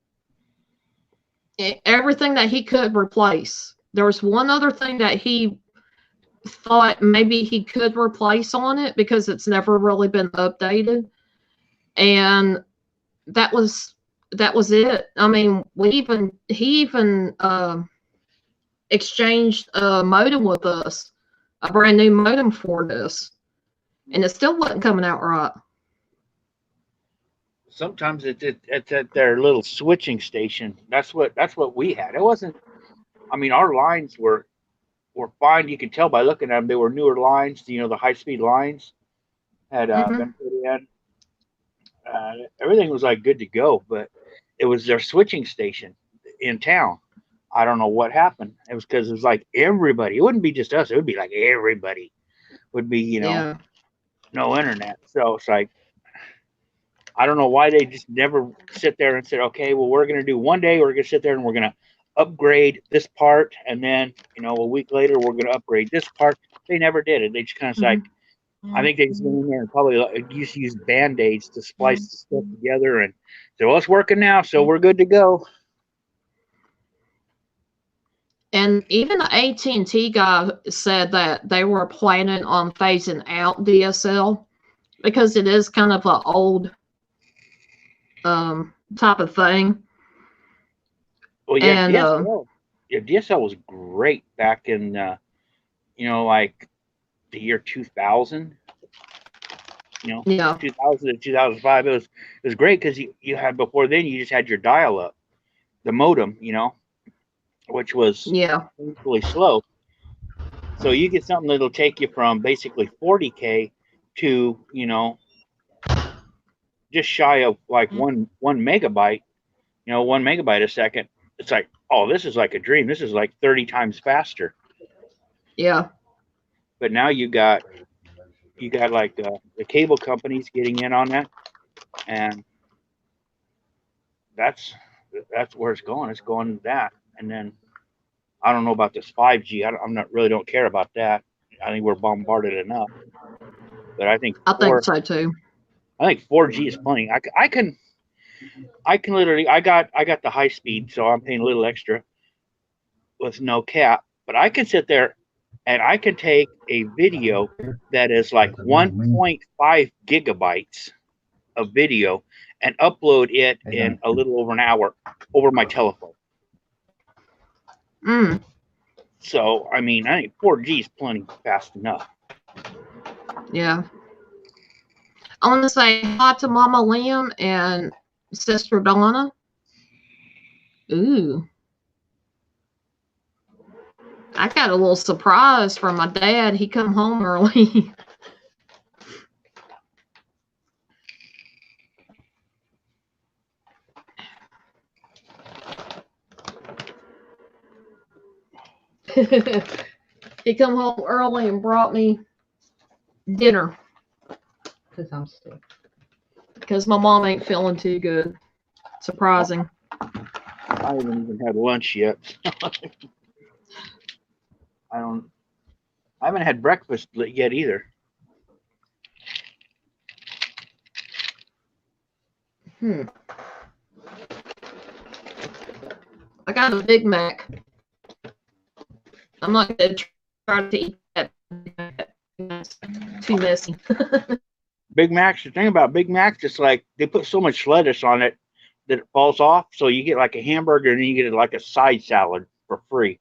everything that he could replace. There was one other thing that he thought maybe he could replace on it because it's never really been updated, and that was it. I mean, he even exchanged a modem with us, a brand new modem for this, and it still wasn't coming out right. Sometimes it's at their little switching station. That's what we had. It wasn't. I mean, our lines were fine. You could tell by looking at them. They were newer lines. You know, the high speed lines had Mm-hmm. been put in. Everything was like good to go, but it was their switching station in town. I don't know what happened. It was because it was like everybody. It wouldn't be just us. It would be like everybody would be, Yeah. no internet. So it's like I don't know why they just never sit there and said, okay, well we're gonna do one day. We're gonna sit there and we're gonna upgrade this part, and then a week later we're gonna upgrade this part. They never did it. They just kind of like I think they just went in there and probably used to use band-aids to splice the stuff together and say, well, it's working now, so we're good to go. And even the AT&T guy said that they were planning on phasing out DSL because it is kind of an old type of thing. Well, yeah, And DSL was great back in, like the year 2000. yeah, 2000 to 2005. It was great because you had before then you just had your dial up, the modem, which was yeah, really slow. So you get something that'll take you from basically 40K to just shy of like one megabyte, 1 megabyte a second. It's like, oh, this is like a dream. This is like 30 times faster. yeah. But now you got like the cable companies getting in on that, and that's where it's going. It's going to that, and then I don't know about this 5G. I'm not really don't care about that. I think we're bombarded enough, but I think I think so too. 4G is plenty. I can literally I got the high speed, so I'm paying a little extra with no cap, but I can sit there and I can take a video that is like 1.5 gigabytes of video and upload it in a little over an hour over my telephone. So, I mean, I think 4G is plenty fast enough. Yeah. I want to say hi to Mama Liam and Sister Donna. Ooh. I got a little surprise from my dad. He come home early. He come home early and brought me dinner. Because I'm sick. Because my mom ain't feeling too good. Surprising. I haven't even had lunch yet. I haven't had breakfast yet either. I got a Big Mac. I'm not gonna try to eat that. It's too messy. Big Macs, the thing about Big Macs, it's like they put so much lettuce on it that it falls off. So you get like a hamburger and then you get like a side salad for free.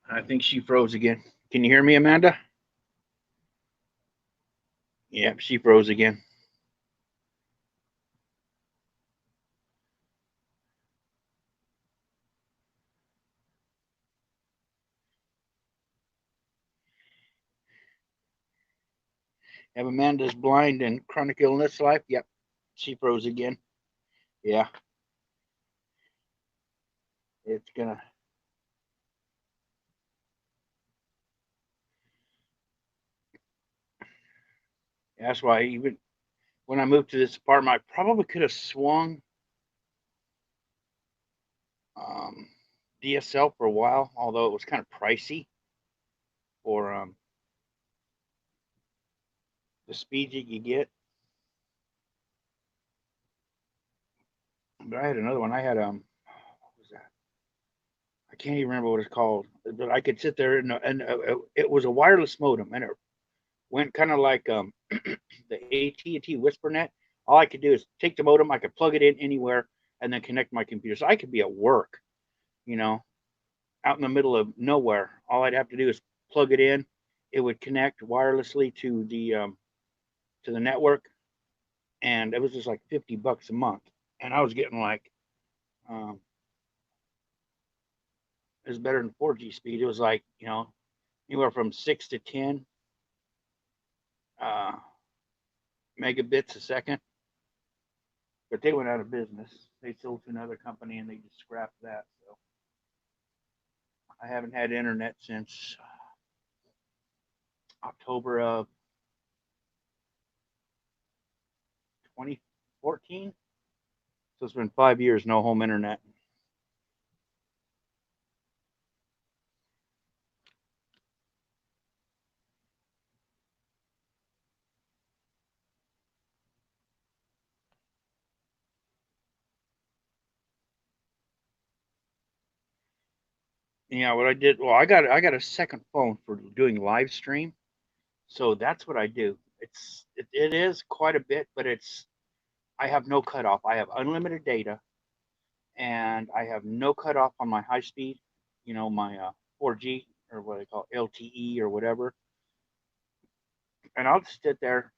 I think she froze again. Can you hear me, Amanda? Yep, she froze again. Have Amanda's blind and chronic illness life? Yep, she froze again. Yeah. It's gonna. That's why even when I moved to this apartment, I probably could have swung um, DSL for a while, although it was kind of pricey for the speed you could get. But I had another one. I had what was that? I can't even remember what it's called. But I could sit there and it was a wireless modem, and it went kind of like the AT&T WhisperNet. All I could do is take the modem. I could plug it in anywhere and then connect my computer. So I could be at work, you know, out in the middle of nowhere. All I'd have to do is plug it in. It would connect wirelessly to the network, and it was just like $50 a month. And I was getting like um, it was better than 4G speed. It was like anywhere from 6 to 10 uh, megabits a second. But they went out of business. They sold to another company and they just scrapped that. So I haven't had internet since October of 2014. So it's been 5 years, no home internet. Yeah, what I did, well, I got a second phone for doing live stream. So that's what I do. It is quite a bit, but I have no cutoff. I have unlimited data, and I have no cutoff on my high speed. My 4G or what I call LTE or whatever. And I'll just sit there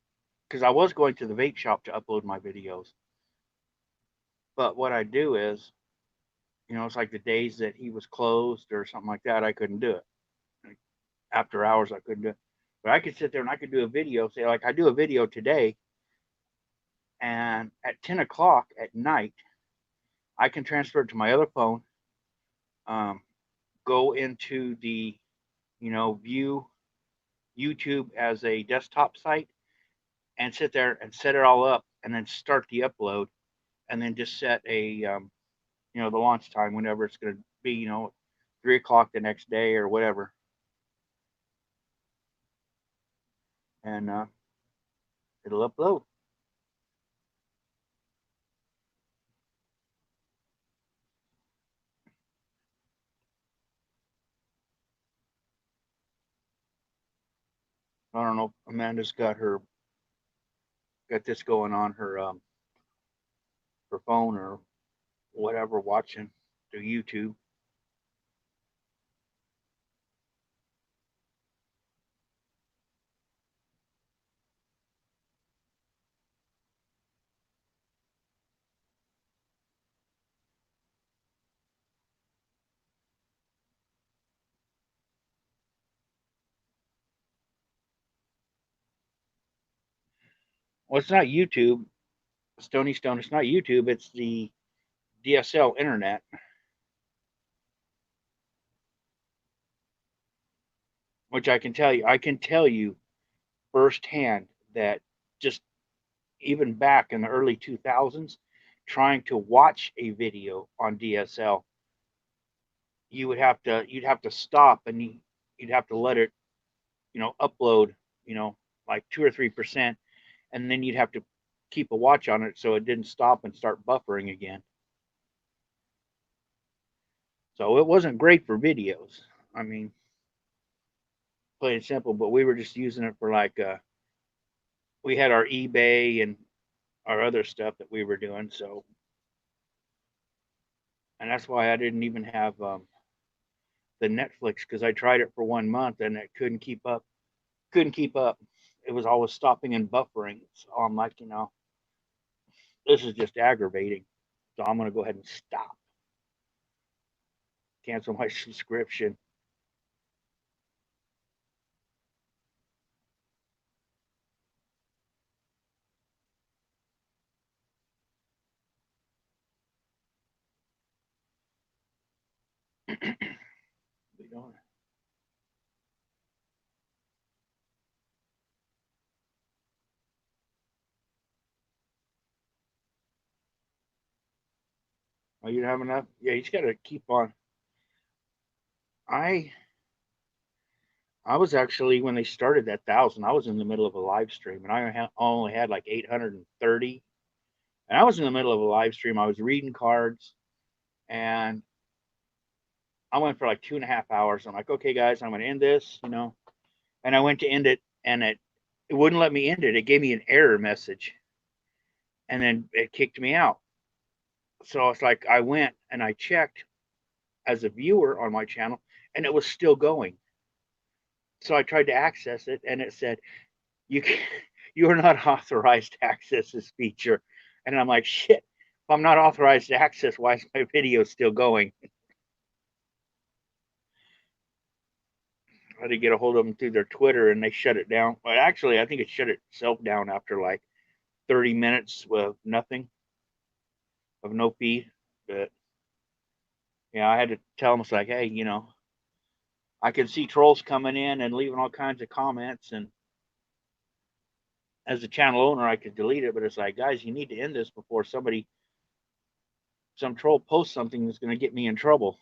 because I was going to the vape shop to upload my videos. But what I do is, it's like the days that he was closed or something like that, I couldn't do it. Like, after hours, I couldn't do it. But I could sit there and I could do a video. Say, like I do a video today, and at 10 o'clock at night, I can transfer it to my other phone, go into the, view YouTube as a desktop site and sit there and set it all up and then start the upload and then just set the launch time whenever it's going to be, 3 o'clock the next day or whatever. And it'll upload. I don't know. Amanda's got this going on her phone or whatever, watching through YouTube. Well, it's not YouTube, Stony Stone. It's not YouTube. It's the DSL internet. which I can tell you firsthand that just even back in the early 2000s, trying to watch a video on DSL, you'd have to stop and you'd have to let it, upload, like 2 or 3%, and then you'd have to keep a watch on it so it didn't stop and start buffering again. So it wasn't great for videos. I mean, plain and simple, but we were just using it for like we had our eBay and our other stuff that we were doing. So, and that's why I didn't even have the Netflix, because I tried it for 1 month and it couldn't keep up. Couldn't keep up. It was always stopping and buffering. So I'm like, this is just aggravating. So I'm gonna go ahead and stop. Cancel my subscription. We don't. Oh, you don't have enough? Yeah, you just gotta keep on. I I was actually, when they started that 1,000, I was in the middle of a live stream and I only had like 830. And I was in the middle of a live stream. I was reading cards and I went for like 2.5 hours. I'm like, okay, guys, I'm going to end this. And I went to end it and it wouldn't let me end it. It gave me an error message and then it kicked me out. So it's like I went and I checked as a viewer on my channel and it was still going. So I tried to access it and it said, you can, you are not authorized to access this feature. And I'm like, shit, if I'm not authorized to access, why is my video still going? I had to get a hold of them through their Twitter and they shut it down. But actually, I think it shut itself down after like 30 minutes with nothing, of no feed. But yeah, I had to tell them, it's like, hey, I can see trolls coming in and leaving all kinds of comments. And as a channel owner, I could delete it. But it's like, guys, you need to end this before some troll posts something that's going to get me in trouble.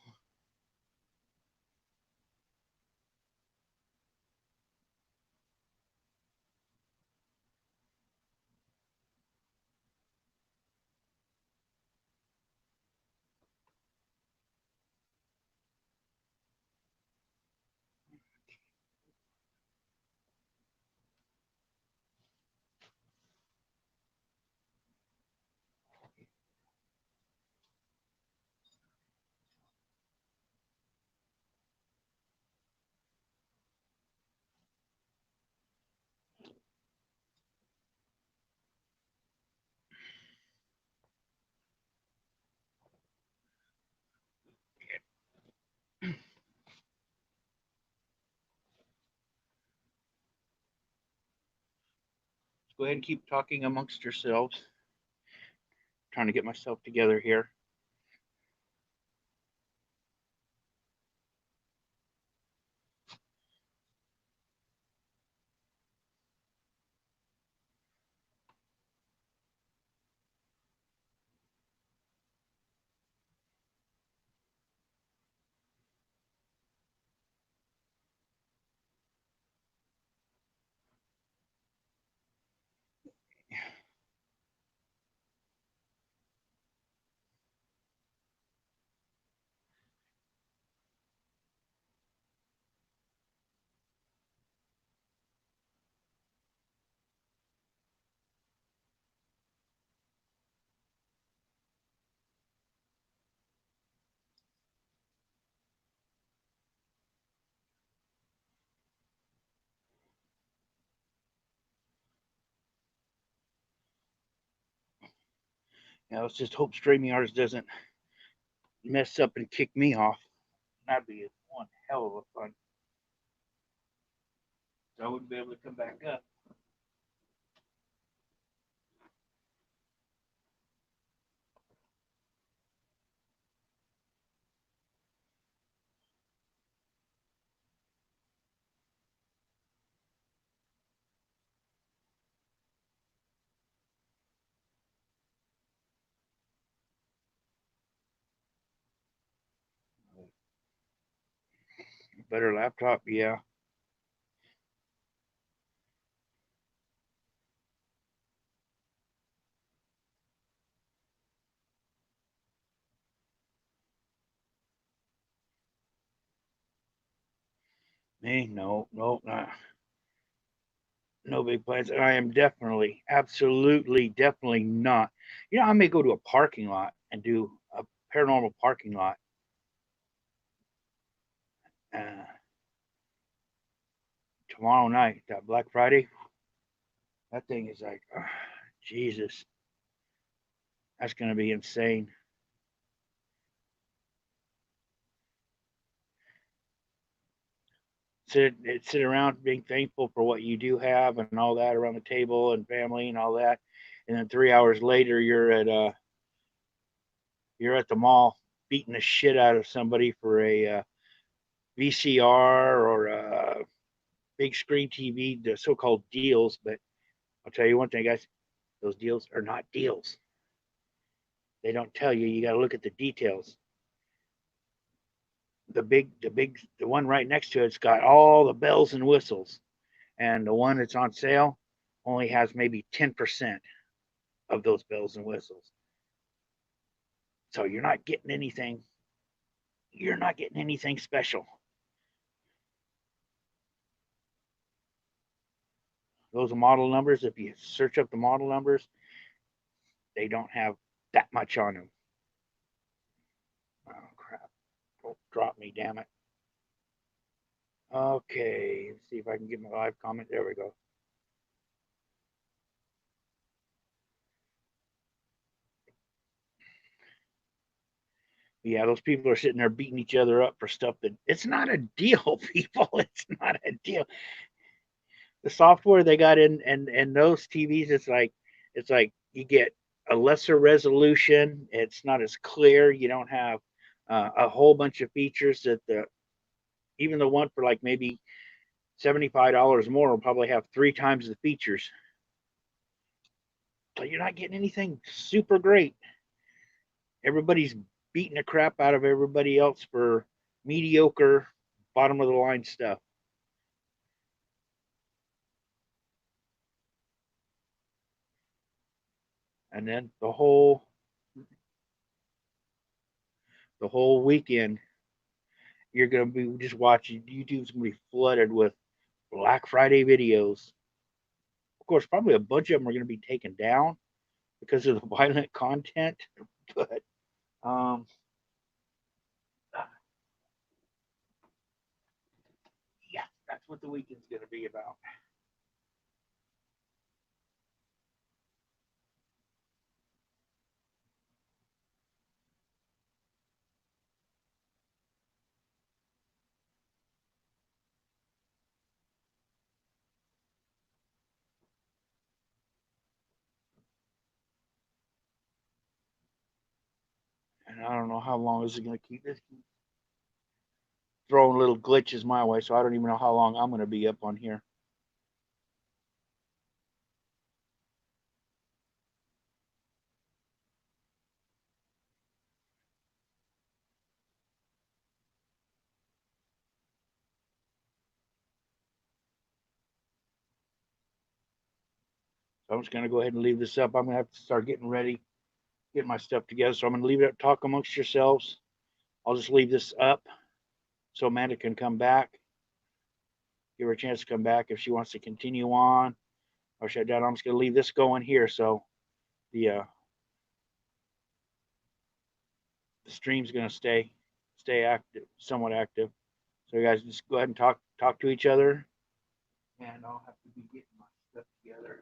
Go ahead and keep talking amongst yourselves. Trying to get myself together here. Let's just hope StreamYards doesn't mess up and kick me off. That'd be one hell of a fun. So I wouldn't be able to come back up. Better laptop, yeah. Me, no, no, no big plans. And I am definitely, absolutely, definitely not. You know, I may go to a parking lot and do a paranormal parking lot. Uh, Tomorrow night, that Black Friday, that thing is like, Jesus, that's going to be insane. Sit around being thankful for what you do have and all that around the table and family and all that, and then 3 hours later you're at the mall beating the shit out of somebody for a VCR or a big screen TV, the so-called deals. But I'll tell you one thing, guys, those deals are not deals. They don't tell you. You got to look at the details. The one right next to it's got all the bells and whistles, and the one that's on sale only has maybe 10% of those bells and whistles. So you're not getting anything. You're not getting anything special. Those model numbers, if you search up the model numbers, they don't have that much on them. Oh crap! Don't drop me, damn it. Okay, let's see if I can get my live comment. There we go. Yeah, those people are sitting there beating each other up for stuff that it's not a deal, people. It's not a deal. The software they got in and those TVs, it's like you get a lesser resolution. It's not as clear. You don't have a whole bunch of features that even the one for like maybe $75 more will probably have 3 times the features. So you're not getting anything super great. Everybody's beating the crap out of everybody else for mediocre, bottom of the line stuff. And then the whole weekend, you're gonna be just watching. YouTube's gonna be flooded with Black Friday videos. Of course, probably a bunch of them are gonna be taken down because of the violent content. But um, yeah, that's what the weekend's gonna be about. And I don't know how long is it gonna keep this throwing little glitches my way, so I don't even know how long I'm gonna be up on here. So I'm just gonna go ahead and leave this up. I'm gonna have to start getting ready, get my stuff together. So I'm gonna leave it up, talk amongst yourselves. I'll just leave this up so Amanda can come back. Give her a chance to come back if she wants to continue on or shut down. I'm just gonna leave this going here so the the stream's gonna stay active, somewhat active. So you guys just go ahead and talk to each other, and I'll have to be getting my stuff together.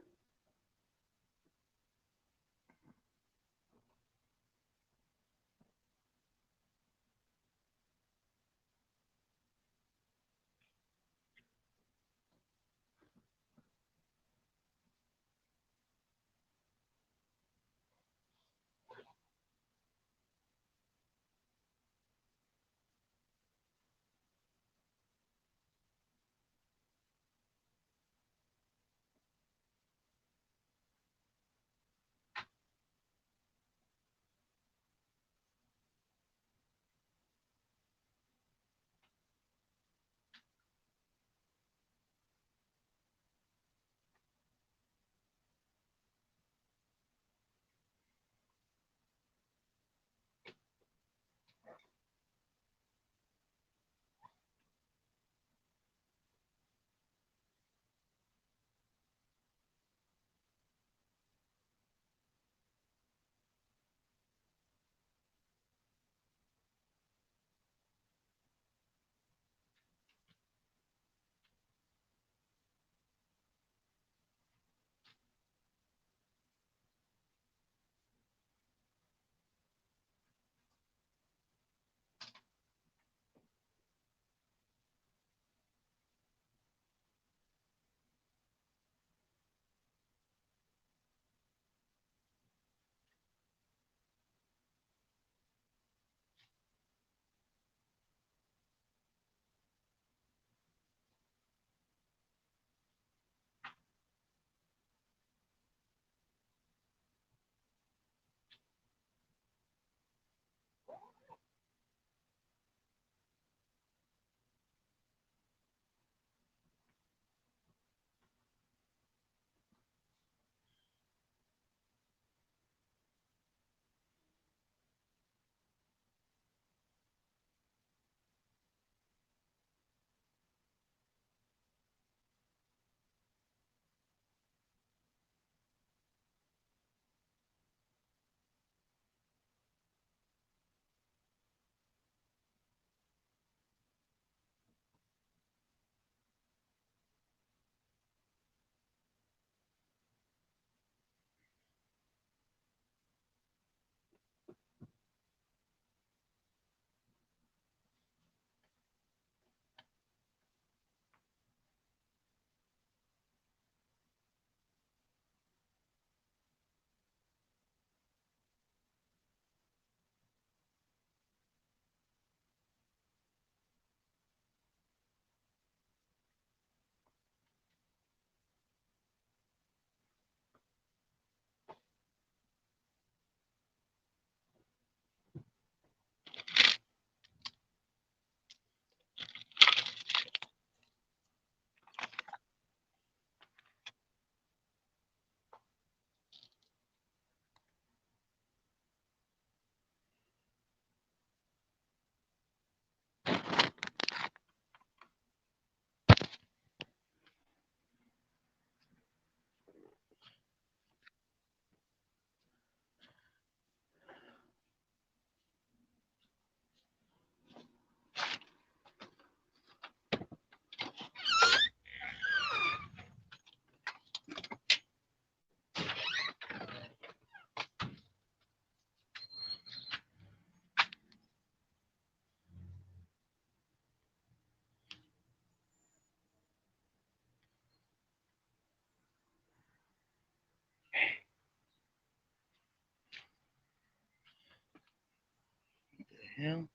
hell?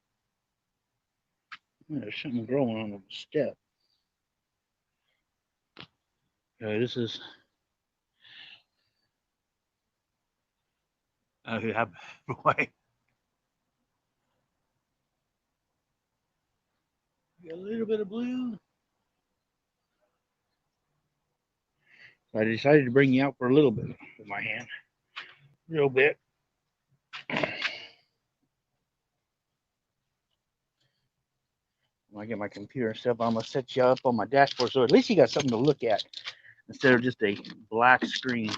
There's something growing on the step. Okay, this is. Oh, yeah, boy. Got a little bit of blue. So I decided to bring you out for a little bit with my hand. A little bit. When I get my computer and stuff, I'm going to set you up on my dashboard so at least you got something to look at instead of just a black screen.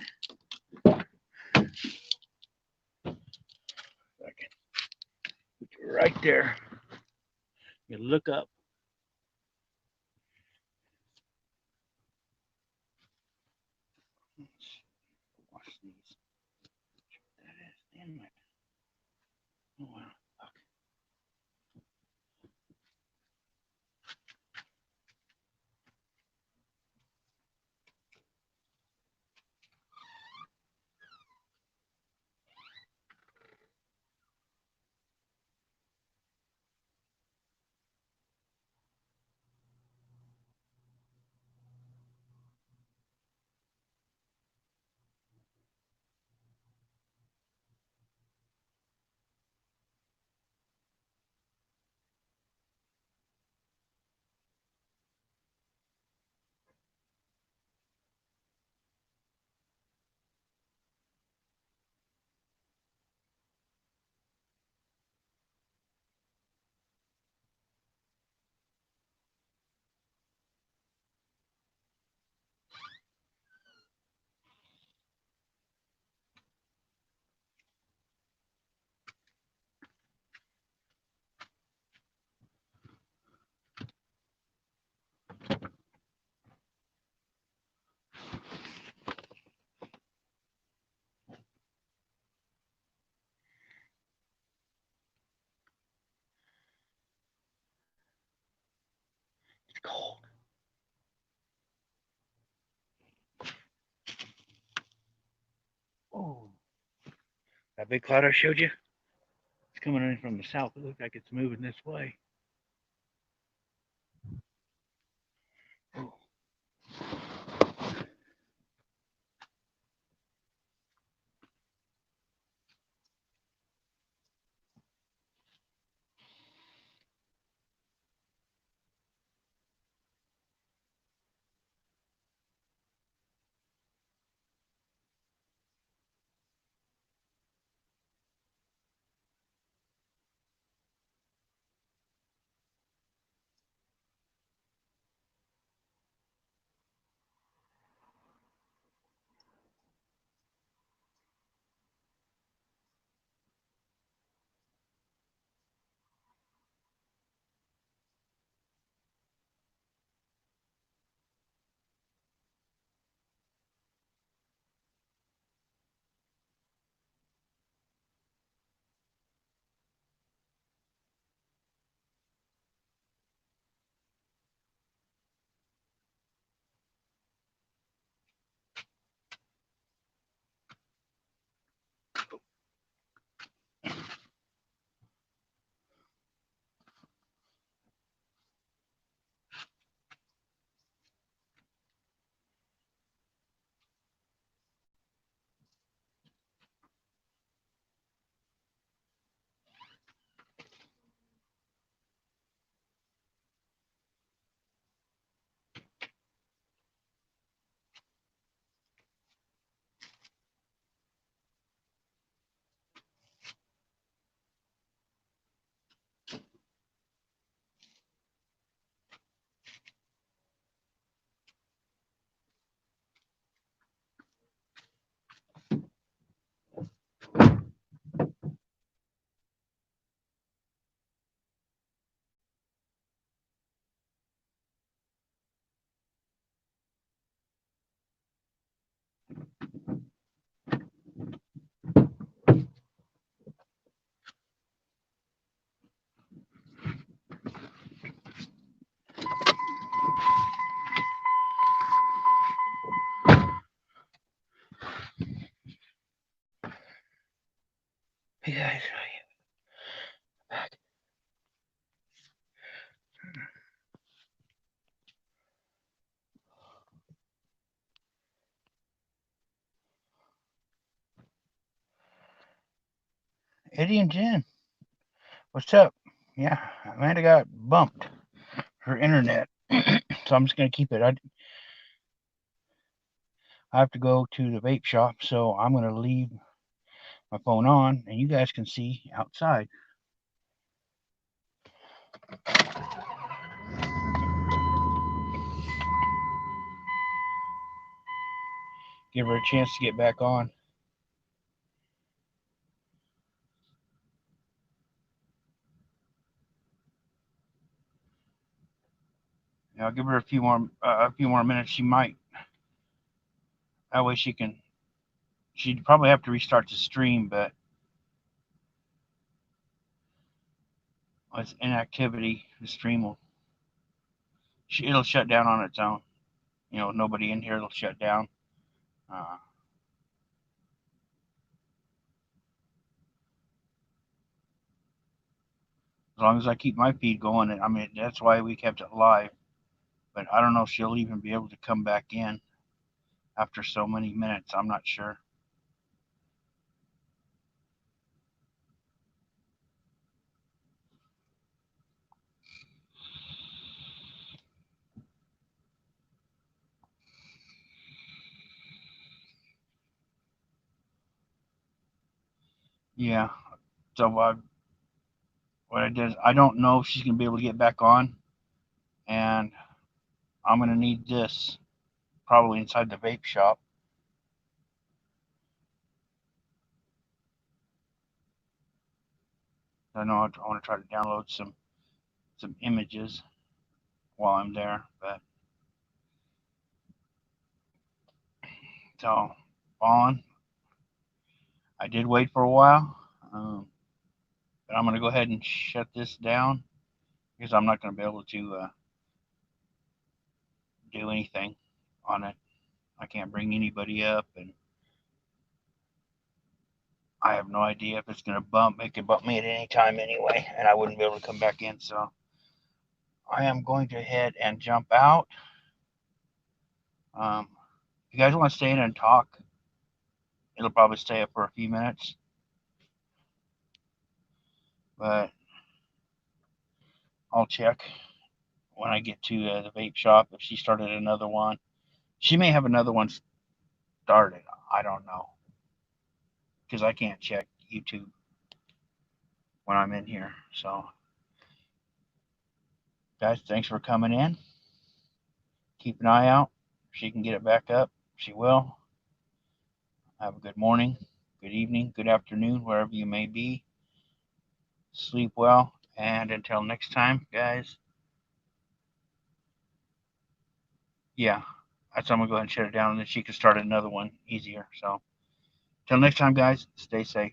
Right there. You look up. Watch these. That is, damn it. Oh, wow. It's cold. Oh. That big cloud I showed you? It's coming in from the south. It looks like it's moving this way. Oh. Hey guys, back. Eddie and Jen, what's up? Yeah, Amanda got bumped her internet, so I'm just gonna keep it. I have to go to the vape shop, so I'm gonna leave my phone on, and you guys can see outside. Give her a chance to get back on. I'll give her a few more minutes. She might. That way she can. She'd probably have to restart the stream, but it's inactivity. The stream will. It'll shut down on its own. Nobody in here. It'll shut down. As long as I keep my feed going, I mean that's why we kept it live. But I don't know if she'll even be able to come back in after so many minutes. I'm not sure. Yeah. So what I did is I don't know if she's gonna be able to get back on, and I'm gonna need this probably inside the vape shop. I know I want to try to download some images while I'm there, but so on. I did wait for a while, but I'm gonna go ahead and shut this down because I'm not gonna be able to do anything on it. I can't bring anybody up, and I have no idea if it's gonna bump. It could bump me at any time anyway, and I wouldn't be able to come back in. So I am going to head and jump out. If you guys want to stay in and talk, it'll probably stay up for a few minutes. But I'll check when I get to the vape shop if she started another one. She may have another one started. I don't know. Because I can't check YouTube when I'm in here. So, guys, thanks for coming in. Keep an eye out. If she can get it back up, she will. Have a good morning, good evening, good afternoon, wherever you may be. Sleep well. And until next time, guys. Yeah, that's I'm going to go ahead and shut it down, and then she can start another one easier. So, until next time, guys, stay safe.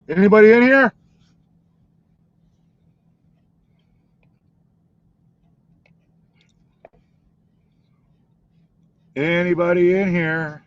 Anybody in here? Anybody in here?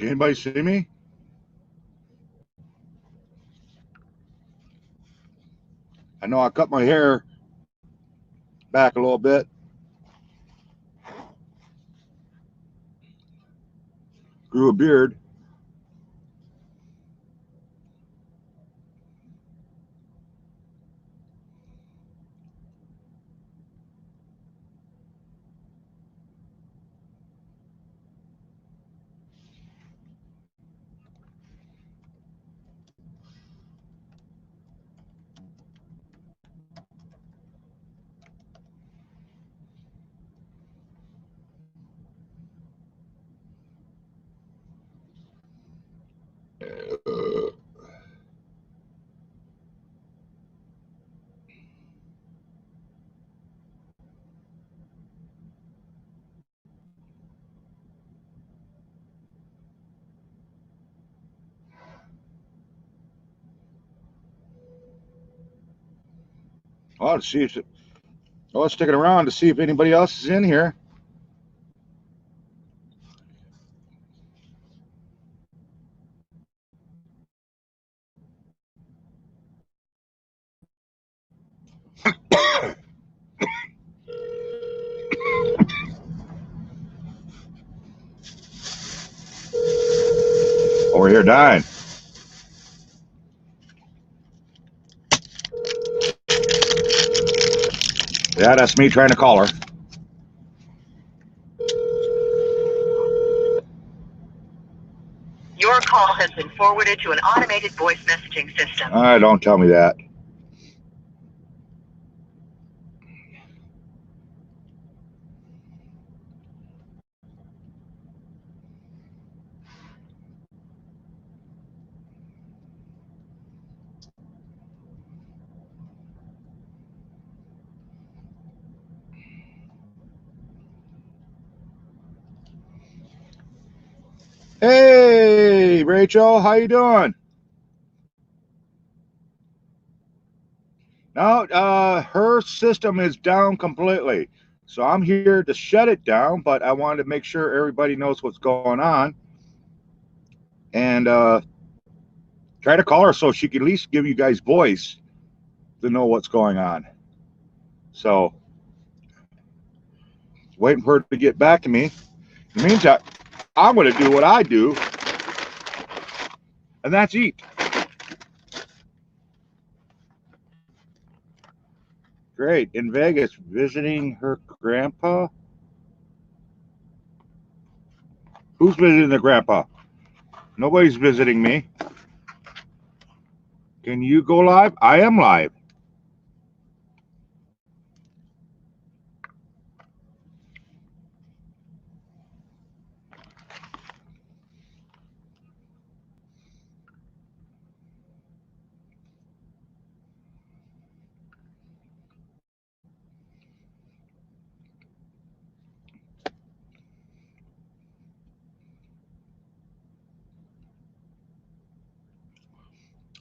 Anybody see me? I know I cut my hair back a little bit. Grew a beard. Let's see if I was sticking around to see if anybody else is in here. Over here dying. Yeah, that's me trying to call her. Your call has been forwarded to an automated voice messaging system. Don't tell me that. Hey, Rachel, how you doing? No, her system is down completely. So I'm here to shut it down, but I wanted to make sure everybody knows what's going on. And try to call her so she can at least give you guys voice to know what's going on. So, waiting for her to get back to me. In the meantime, I'm going to do what I do, and that's eat. Great. In Vegas, visiting her grandpa? Who's visiting the grandpa? Nobody's visiting me. Can you go live? I am live.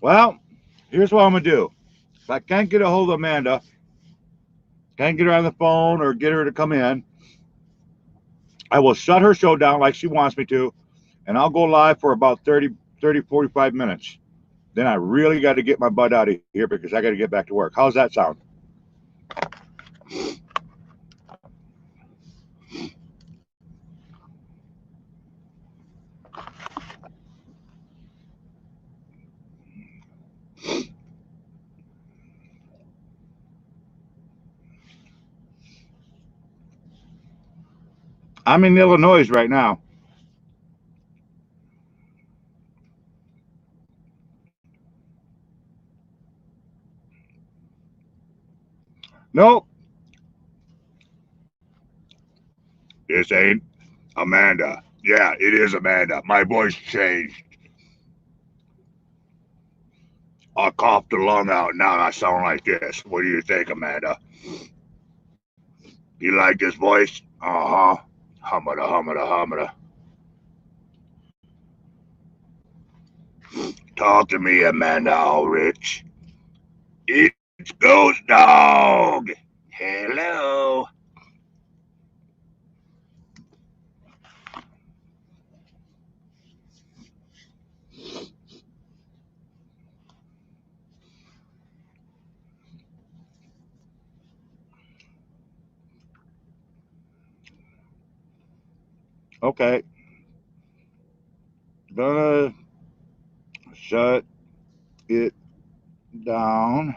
Well, here's what I'm gonna do. If I can't get a hold of Amanda, can't get her on the phone or get her to come in, I will shut her show down like she wants me to, and I'll go live for about 30, 45 minutes. Then I really got to get my butt out of here because I got to get back to work. How's that sound? I'm in Illinois right now. Nope. This ain't Amanda. Yeah, it is Amanda. My voice changed. I coughed the lung out. Now I sound like this. What do you think, Amanda? You like this voice? Uh-huh. Humada, humada, humada. Talk to me, Amanda Ulrich. It's Ghost Dog. Hello. Okay. Gonna shut it down.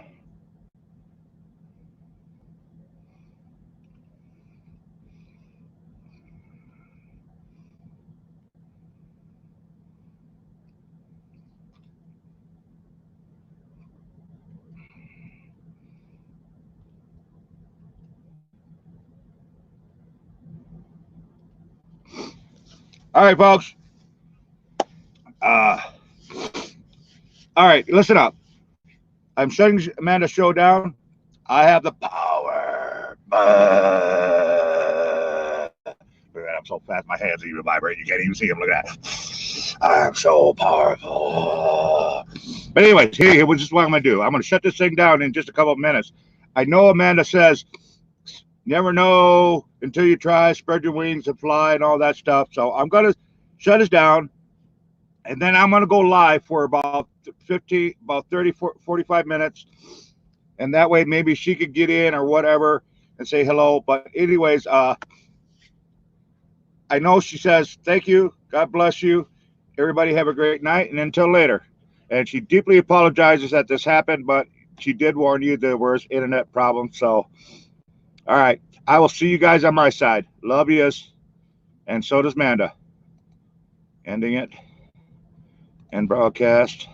All right, folks. All right, listen up. I'm shutting Amanda's show down. I have the power. I'm so fast, my hands even vibrate. You can't even see them. Look at that. I'm so powerful. But anyways, here was just what I'm going to do. I'm going to shut this thing down in just a couple of minutes. I know Amanda says, never know until you try, spread your wings and fly and all that stuff. So I'm going to shut us down. And then I'm going to go live for about 30, 45 minutes. And that way maybe she could get in or whatever and say hello. But anyways, I know she says, thank you. God bless you. Everybody have a great night. And until later. And she deeply apologizes that this happened, but she did warn you there was internet problems. So, all right. I will see you guys on my side. Love yous. And so does Manda. Ending it. End broadcast.